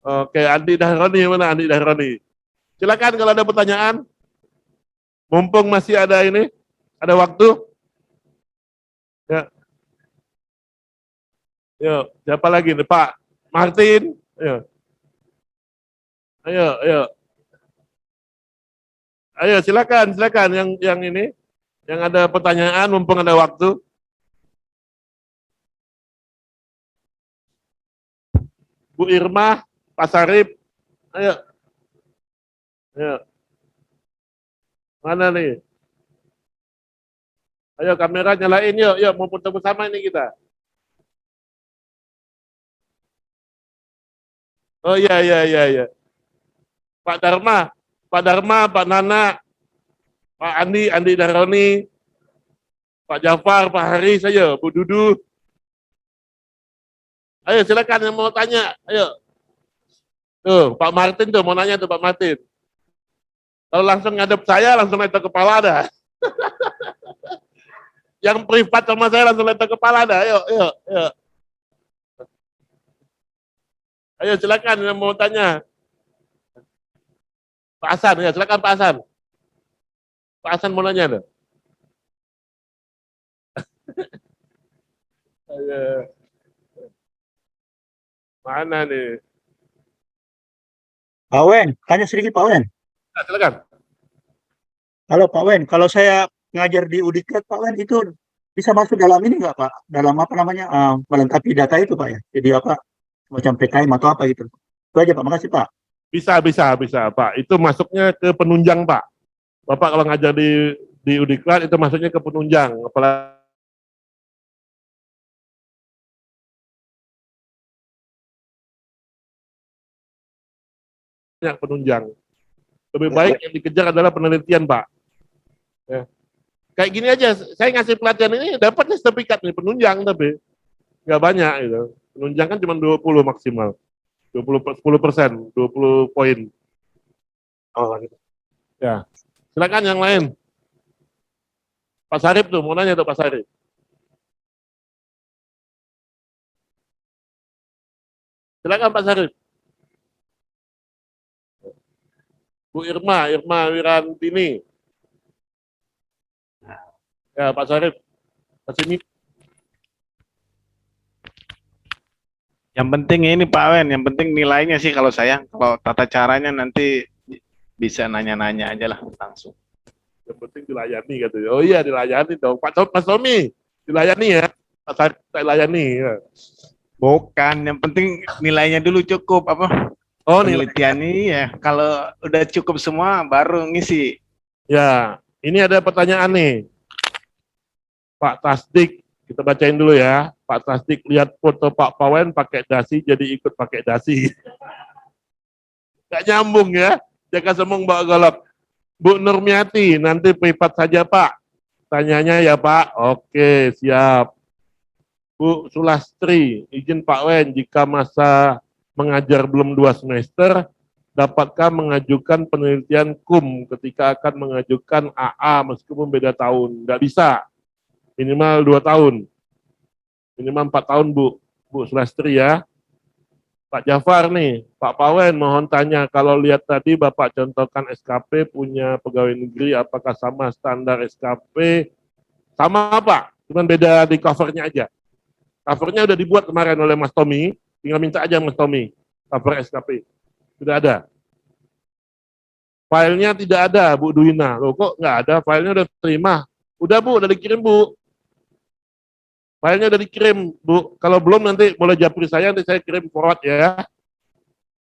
Oke, Andi Dahroni mana Andi Dahroni? Silakan kalau ada pertanyaan. Mumpung masih ada ini, ada waktu. Ya. Yuk, siapa lagi nih Pak Martin? Ayo. Ayo, ayo. Ayo silakan yang ini, yang ada pertanyaan mumpung ada waktu. Bu Irma, Pak Sarip, ayo. Ayo. Mana nih? Ayo kamera nyalain yuk, yuk mau foto bersama ini kita. Oh iya iya iya iya. Pak Dharma, Pak Nana, Pak Andi, Andi Daroni, Pak Jafar, Pak Haris, ayo, Bu Dudu. Ayo silakan yang mau tanya, ayo. Tuh, Pak Martin tuh mau nanya tuh Pak Martin. Kalau langsung ngadep saya, langsung letak kepala dah. Yang privat sama saya langsung letak kepala dah. Ayo, ayo, ayo. Ayo silakan yang mau tanya. Pak Hasan, ya silakan Pak Hasan. Pak Hasan mau nanya tuh. Ayo. Mana nih? Pak Wen, tanya sedikit Pak Wen. Nah, silakan. Halo Pak Wen, kalau saya ngajar di Udiklat Pak Wen itu bisa masuk dalam ini nggak Pak? Dalam apa namanya melengkapi data itu Pak ya? Jadi apa semacam PKM atau apa gitu? Itu aja Pak, makasih Pak. Bisa Pak. Itu masuknya ke penunjang Pak. Bapak kalau ngajar di Udiklat itu masuknya ke penunjang. Apalagi banyak penunjang. Lebih baik yang dikejar adalah penelitian Pak. Ya. Kayak gini aja, saya ngasih pelatihan ini dapatnya sertifikat nih penunjang tapi nggak banyak gitu. Penunjang kan cuma 20 maksimal. 10%, 20 poin. Oh, gitu. Ya. Silakan yang lain. Pak Sarip tuh, mau nanya tuh Pak Sarip. Silakan Pak Sarip. Bu Irma, Irma Wirantini. Ya Pak Sarip. Pak Simi. Yang penting ini Pak Wen, yang penting nilainya sih kalau saya, kalau tata caranya nanti bisa nanya-nanya aja lah langsung. Yang penting dilayani katanya. Oh iya dilayani dong. Pak Tommy, dilayani ya. Pak Sarip dilayani. Ya. Bukan, yang penting nilainya dulu cukup apa? Oh nilai. Penelitian ini ya, kalau udah cukup semua baru ngisi. Ya, ini ada pertanyaan nih. Pak Tasdik, kita bacain dulu ya. Pak Tasdik lihat foto Pak Pawen pakai dasi, jadi ikut pakai dasi. Gak nyambung ya. Jaka semung bawa golok. Bu Nurmiati, nanti privat saja Pak. Tanyanya ya Pak. Oke, siap. Bu Sulastri, izin Pak Wen, jika masa mengajar belum 2 semester, dapatkah mengajukan penelitian KUM ketika akan mengajukan AA meskipun beda tahun? Nggak bisa. Minimal 2 tahun. Minimal 4 tahun, Bu Sulastri ya. Pak Jafar nih, Pak Pawen mohon tanya, kalau lihat tadi Bapak contohkan SKP punya pegawai negeri, apakah sama standar SKP? Sama Pak, cuman beda di covernya aja. Covernya udah dibuat kemarin oleh Mas Tommy, tinggal minta aja Mas Tommy, cover SKP. Sudah ada. Filenya tidak ada, Bu Duina. Loh kok nggak ada? Filenya udah terima. Udah Bu, udah dikirim Bu. Filenya udah dikirim, Bu. Kalau belum nanti boleh japri saya, nanti saya kirim forward ya.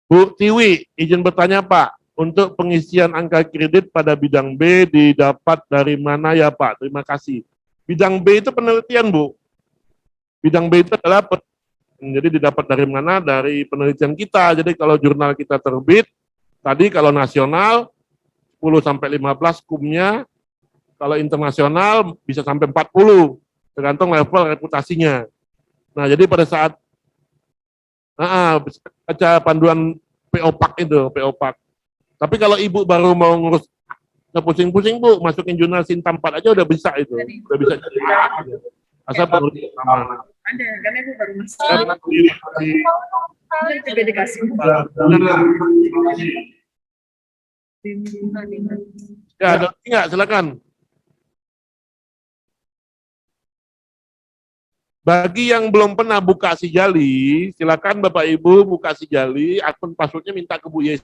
Bu Tiwi, izin bertanya Pak, untuk pengisian angka kredit pada bidang B didapat dari mana ya Pak? Terima kasih. Bidang B itu penelitian Bu. Bidang B itu adalah jadi didapat dari mana? Dari penelitian kita. Jadi kalau jurnal kita terbit, tadi kalau nasional 10 sampai 15 kumnya, kalau internasional bisa sampai 40, tergantung level reputasinya. Nah, jadi pada saat baca panduan PO PAK itu, PO PAK. Tapi kalau Ibu baru mau ngurus pusing-pusing Bu, masukin jurnal Sinta 4 aja udah bisa itu. Udah bisa jadi. Asal pengurus sama. Ada, karena ibu baru masuk. Juga dikasih. Ya, ada lagi nggak? Silakan. Bagi yang belum pernah buka Sijali, silakan Bapak Ibu buka Sijali, akun passwordnya minta ke Bu Yes.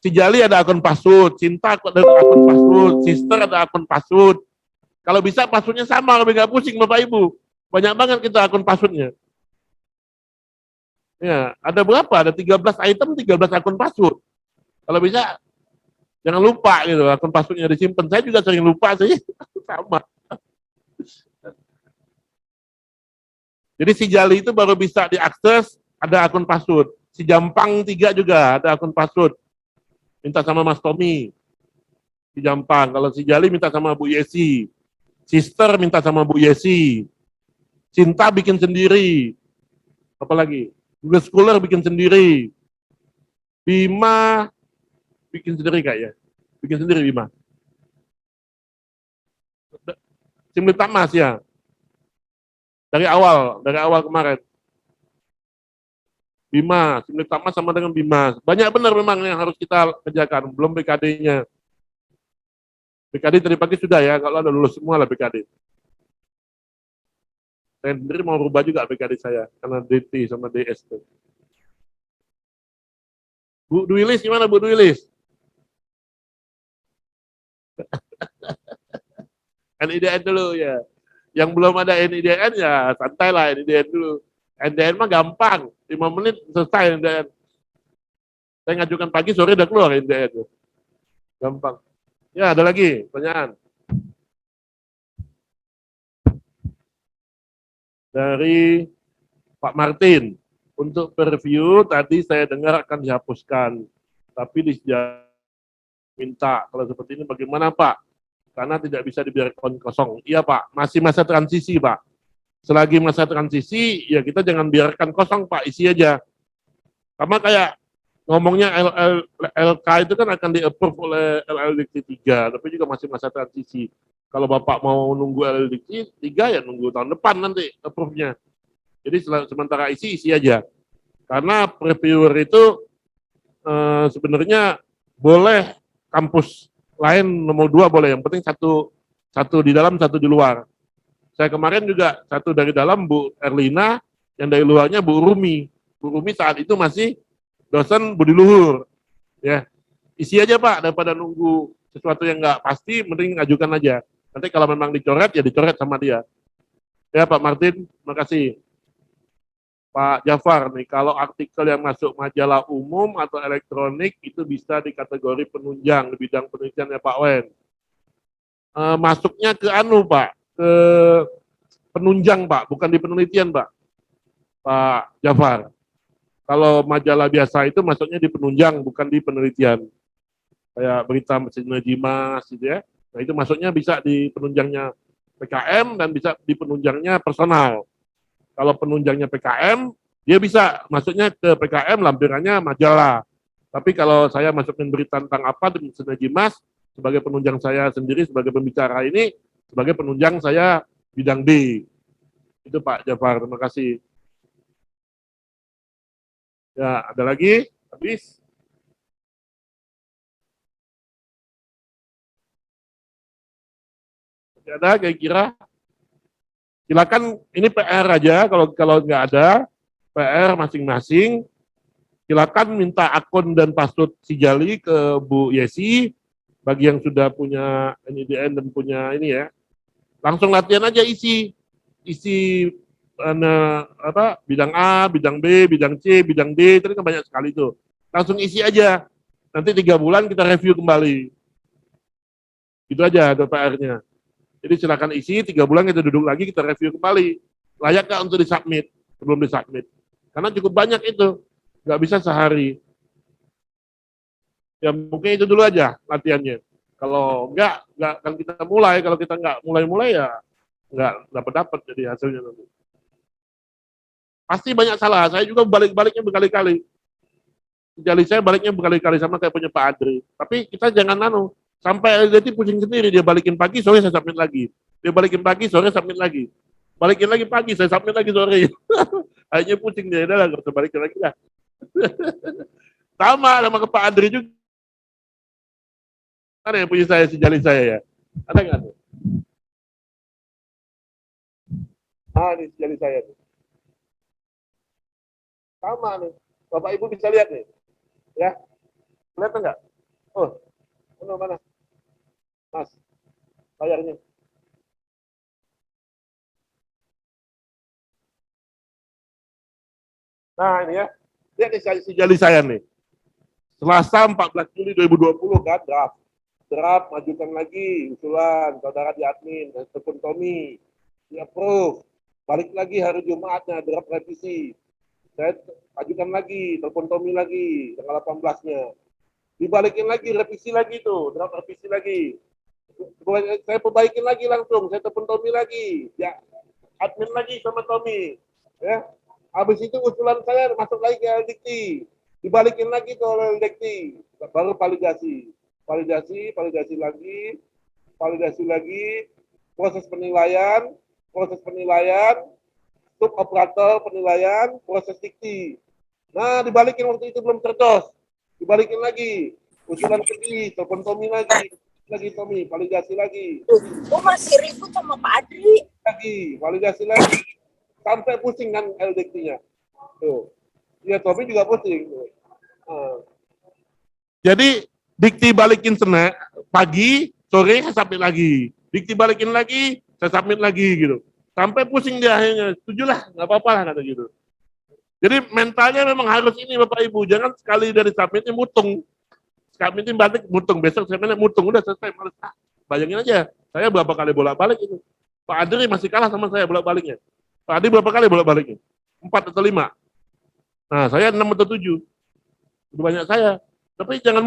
Sijali ada akun password, Cinta ada akun password, Sister ada akun password. Kalau bisa passwordnya sama, lebih nggak pusing Bapak Ibu. Banyak banget kita akun passwordnya. Ya, ada berapa? Ada 13 item, 13 akun password. Kalau bisa, jangan lupa gitu, akun passwordnya disimpan. Saya juga sering lupa sih, sama. Jadi Sijali itu baru bisa diakses, ada akun password. Si Jampang 3 juga ada akun password. Minta sama Mas Tommy. Si Jampang. Kalau si Jali minta sama Bu Yesi. Sister minta sama Bu Yesi. Cinta bikin sendiri. Apalagi? Google Scholar bikin sendiri. Bima bikin sendiri kayaknya. Bikin sendiri Bima. Simultan Mas ya. Dari awal kemarin. Bima, simultan Mas sama dengan Bima. Banyak benar memang yang harus kita kerjakan, belum BKD-nya. BKD tadi pagi sudah ya, kalau ada lulus semua lah BKD. Saya sendiri mau rubah juga BKD saya, karena DT sama DS. Bu Dwilis gimana Bu Dwilis? NIDN dulu ya. Yang belum ada NIDN ya santai lah NIDN dulu. NDN mah gampang, 5 menit selesai NDN. Saya ngajukan pagi, sore udah keluar NDN. Gampang. Ya, ada lagi pertanyaan. Dari Pak Martin. Untuk review, tadi saya dengar akan dihapuskan. Tapi minta, kalau seperti ini bagaimana Pak? Karena tidak bisa dibiarkan kosong. Iya Pak, masih masa transisi Pak. Selagi masa transisi, ya kita jangan biarkan kosong Pak, isi aja. Sama kayak ngomongnya LK itu kan akan di-approve oleh LLDT 3, tapi juga masih masa transisi. Kalau Bapak mau nunggu LLDT 3, ya nunggu tahun depan nanti approve-nya. Jadi sementara isi aja. Karena reviewer itu sebenarnya boleh kampus lain nomor 2 boleh, yang penting satu di dalam, satu di luar. Saya kemarin juga satu dari dalam Bu Erlina, yang dari luarnya Bu Rumi. Bu Rumi saat itu masih dosen budi luhur. Ya, isi aja Pak, daripada nunggu sesuatu yang nggak pasti, mending ajukan aja. Nanti kalau memang dicoret, ya dicoret sama dia. Ya Pak Martin, terima kasih. Pak Jafar nih, kalau artikel yang masuk majalah umum atau elektronik itu bisa dikategori penunjang di bidang penelitian ya Pak Wen. Masuknya ke Pak, ke penunjang Pak, bukan di penelitian Pak. Pak Jafar. Kalau majalah biasa itu masuknya di penunjang, bukan di penelitian. Kayak berita Sinergimas gitu ya. Nah itu masuknya bisa di penunjangnya PKM dan bisa di penunjangnya personal. Kalau penunjangnya PKM, dia bisa masuknya ke PKM, lampirannya majalah. Tapi kalau saya masukin berita tentang apa di Sinergimas, sebagai penunjang saya sendiri, sebagai pembicara ini, sebagai penunjang saya bidang D. Itu Pak Jafar, terima kasih. Ya, ada lagi? Habis? Masih ada kira-kira? Silakan, ini PR aja, kalau nggak ada, PR masing-masing, silakan minta akun dan password Sijali ke Bu Yesi, bagi yang sudah punya NIDN dan punya ini ya, langsung latihan aja isi bidang A, bidang B, bidang C, bidang D, itu kan banyak sekali tuh. Langsung isi aja. Nanti 3 bulan kita review kembali. Itu aja PR-nya. Jadi silakan isi, 3 bulan kita duduk lagi, kita review kembali. Layak nggak untuk disubmit? Sebelum disubmit. Karena cukup banyak itu. Nggak bisa sehari. Ya mungkin itu dulu aja latihannya. Kalau nggak akan kita mulai. Kalau kita nggak mulai-mulai ya nggak dapat jadi hasilnya nanti. Pasti banyak salah. Saya juga baliknya berkali-kali. Jadi saya baliknya berkali-kali sama kayak punya Pak Adri. Tapi kita jangan sampai LDT pusing sendiri. Dia balikin pagi, sore saya submit lagi. Dia balikin pagi, sore submit lagi. Balikin lagi pagi, saya submit lagi sore. Akhirnya pusing dia. Udah lah, nggak usah balikin lagi lah. Sama ke Pak Adri juga. Ada yang punya saya, sejali saya ya. Ada nggak tuh? Ini sejali saya tuh. Sama nih. Bapak Ibu bisa lihat nih. Ya. Kelihatan nggak? Oh, mana? Mas, layarnya. Nah, ini ya. Lihat nih sejali saya nih. Selasa 14 Juli 2020 kan, draft, majukan lagi usulan saudara di admin, ataupun Tommy, di approve, balik lagi hari Jumatnya, draft revisi, saya ajukan lagi, telepon Tommy lagi, tanggal 18-nya, dibalikin lagi, revisi lagi tuh, draft revisi lagi, saya perbaikin lagi langsung, saya telepon Tommy lagi, ya, admin lagi sama Tommy, ya, habis itu usulan saya masuk lagi ke LDT, dibalikin lagi ke LDT, baru validasi lagi, proses penilaian, sub operator penilaian, proses dikti. Nah, dibalikin waktu itu belum terdos, dibalikin lagi, usulan lagi, telepon Tommy lagi Tommy, validasi lagi. Gue masih ribut sama Pak Adri. Validasi lagi, sampai pusing kan LDT-nya. Tuh, ya Tommy juga pusing. Jadi dikti balikin Senin pagi, sore saya submit lagi. Dikti balikin lagi, saya submit lagi gitu. Sampai pusing dia akhirnya. Setujulah, nggak apa-apa lah kata gitu. Jadi mentalnya memang harus ini Bapak Ibu. Jangan sekali dari submitnya mutung. Submitnya balik mutung. Besok saya mutung. Udah selesai. Males. Bayangin aja. Saya berapa kali bolak-balik itu. Pak Adri masih kalah sama saya bolak-baliknya. Pak Adri berapa kali bolak-baliknya? 4 atau 5. Nah, saya 6 atau 7. Udah banyak saya. Tapi jangan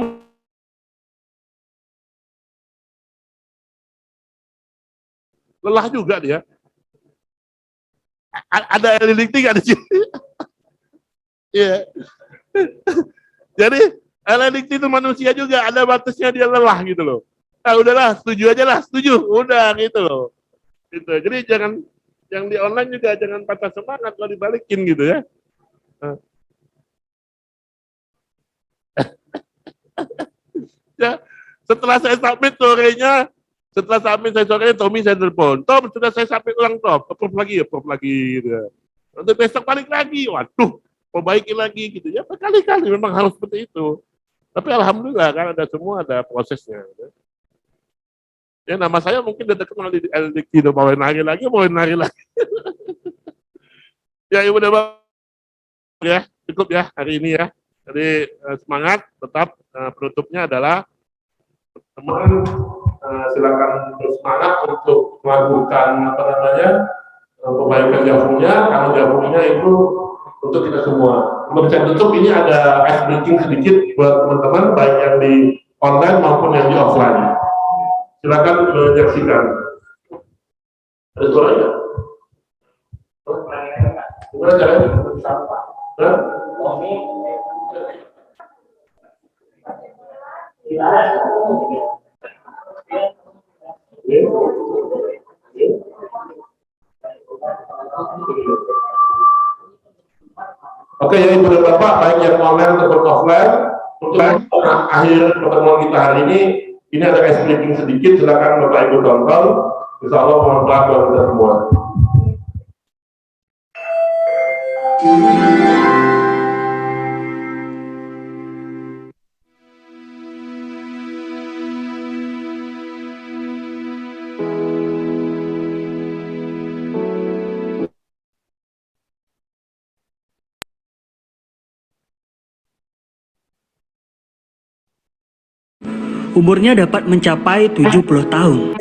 lelah juga dia. Ada LDT nggak di sini? Iya. Jadi LDT itu manusia juga, ada batasnya dia lelah gitu loh. Ah udahlah, setuju aja lah, setuju, udah gitu loh. Gitu. Jadi jangan yang di online juga jangan patah semangat kalau dibalikin gitu ya. Ya, setelah saya submit sorenya, Tommy saya telepon. Tom, sudah saya submit ulang Tom, approve lagi gitu ya. Nanti besok balik lagi, waduh, perbaiki lagi gitu ya. Berkali-kali memang harus seperti itu. Tapi alhamdulillah kan ada semua, ada prosesnya. Gitu. Ya nama saya mungkin udah terkenal di LDK, mau nari lagi. Ya ibu udah ya, cukup ya hari ini ya. Jadi semangat, tetap penutupnya adalah teman silakan bersemangat untuk melakukan perbaikan Javunya, karena Javunya itu untuk kita semua. Sebelum saya tutup, ini ada ice breaking sedikit buat teman-teman, baik yang di online maupun yang di offline. Silakan menyaksikan. Ada suaranya? Gimana caranya? Oke, jadi Ibu dan Bapak, baik yang online ataupun offline, untuk akhir pertemuan kita hari ini ada ice breaking sedikit, silakan Bapak Ibu tonton. Insya Allah bermanfaat buat kita semua. Umurnya dapat mencapai 70 tahun.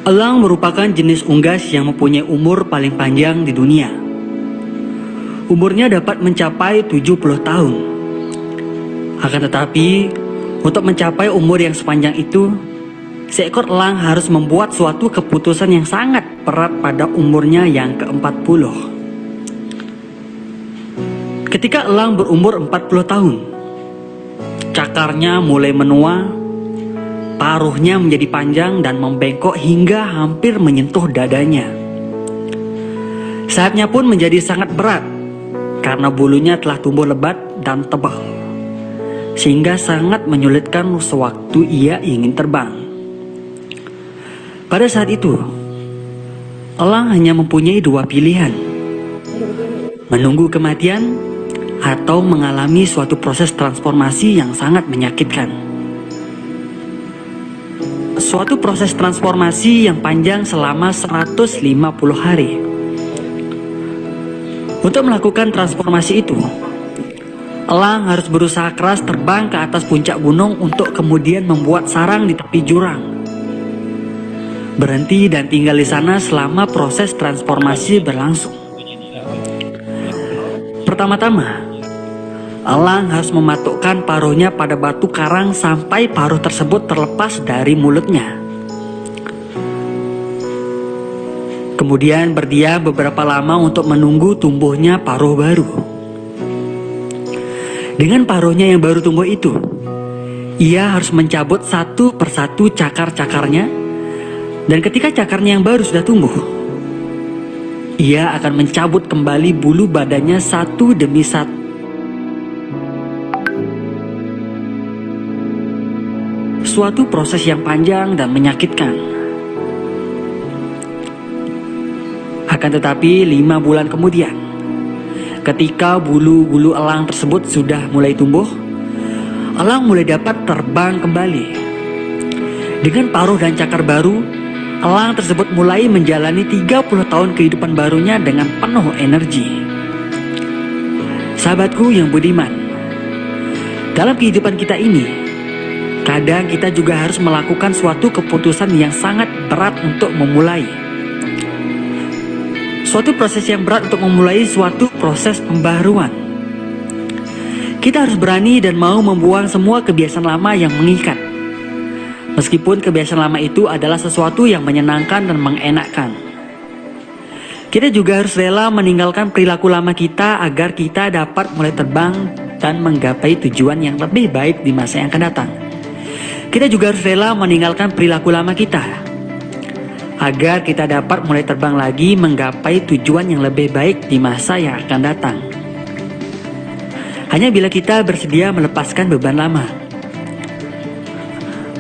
Elang merupakan jenis unggas yang mempunyai umur paling panjang di dunia. Umurnya dapat mencapai 70 tahun. Akan tetapi, untuk mencapai umur yang sepanjang itu, seekor elang harus membuat suatu keputusan yang sangat berat pada umurnya yang ke-40. Ketika elang berumur 40 tahun, cakarnya mulai menua, paruhnya menjadi panjang dan membengkok hingga hampir menyentuh dadanya. Sayapnya pun menjadi sangat berat karena bulunya telah tumbuh lebat dan tebal, sehingga sangat menyulitkan sewaktu ia ingin terbang. Pada saat itu, elang hanya mempunyai dua pilihan: menunggu kematian atau mengalami suatu proses transformasi yang sangat menyakitkan. Suatu proses transformasi yang panjang selama 150 hari. Untuk melakukan transformasi itu, elang harus berusaha keras terbang ke atas puncak gunung untuk kemudian membuat sarang di tepi jurang. Berhenti dan tinggal di sana selama proses transformasi berlangsung. Pertama-tama, elang harus mematukkan paruhnya pada batu karang sampai paruh tersebut terlepas dari mulutnya. Kemudian berdiam beberapa lama untuk menunggu tumbuhnya paruh baru. Dengan paruhnya yang baru tumbuh itu, ia harus mencabut satu persatu cakar-cakarnya, dan ketika cakarnya yang baru sudah tumbuh, ia akan mencabut kembali bulu badannya satu demi satu. Suatu proses yang panjang dan menyakitkan. Akan tetapi 5 bulan kemudian, ketika bulu-bulu elang tersebut sudah mulai tumbuh, elang mulai dapat terbang kembali. Dengan paruh dan cakar baru, elang tersebut mulai menjalani 30 tahun kehidupan barunya dengan penuh energi. Sahabatku yang budiman, dalam kehidupan kita ini, kadang kita juga harus melakukan suatu keputusan yang sangat berat untuk memulai. Suatu proses yang berat untuk memulai suatu proses pembaharuan. Kita harus berani dan mau membuang semua kebiasaan lama yang mengikat. Meskipun kebiasaan lama itu adalah sesuatu yang menyenangkan dan mengenakkan. Kita juga harus rela meninggalkan perilaku lama kita agar kita dapat mulai terbang dan menggapai tujuan yang lebih baik di masa yang akan datang. Kita juga harus rela meninggalkan perilaku lama kita agar kita dapat mulai terbang lagi menggapai tujuan yang lebih baik di masa yang akan datang. Hanya bila kita bersedia melepaskan beban lama,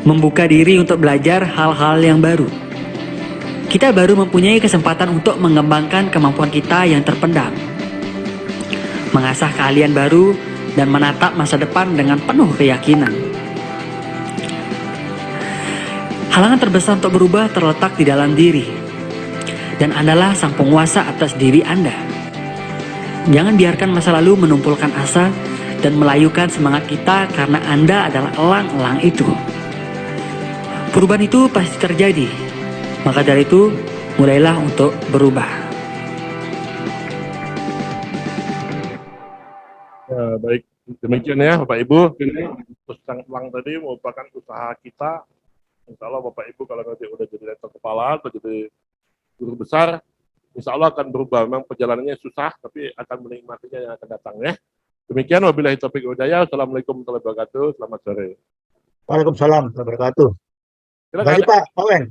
membuka diri untuk belajar hal-hal yang baru, kita baru mempunyai kesempatan untuk mengembangkan kemampuan kita yang terpendam, mengasah keahlian baru, dan menatap masa depan dengan penuh keyakinan. Halangan terbesar untuk berubah terletak di dalam diri, dan Andalah sang penguasa atas diri Anda. Jangan biarkan masa lalu menumpulkan asa dan melayukan semangat kita karena Anda adalah elang-elang itu. Perubahan itu pasti terjadi, maka dari itu mulailah untuk berubah. Ya, baik, demikian ya Bapak Ibu. Terus sang elang tadi merupakan usaha kita. Insya Allah Bapak Ibu kalau nanti udah jadi rektor kepala atau jadi guru besar, insya Allah akan berubah. Memang perjalanannya susah, tapi akan menikmatinya yang akan datang ya. Demikian, wabillahi taufiq wal hidayah. Assalamualaikum warahmatullahi wabarakatuh. Selamat sore. Waalaikumsalam warahmatullahi wabarakatuh. Silakan. Baik Pak Wen.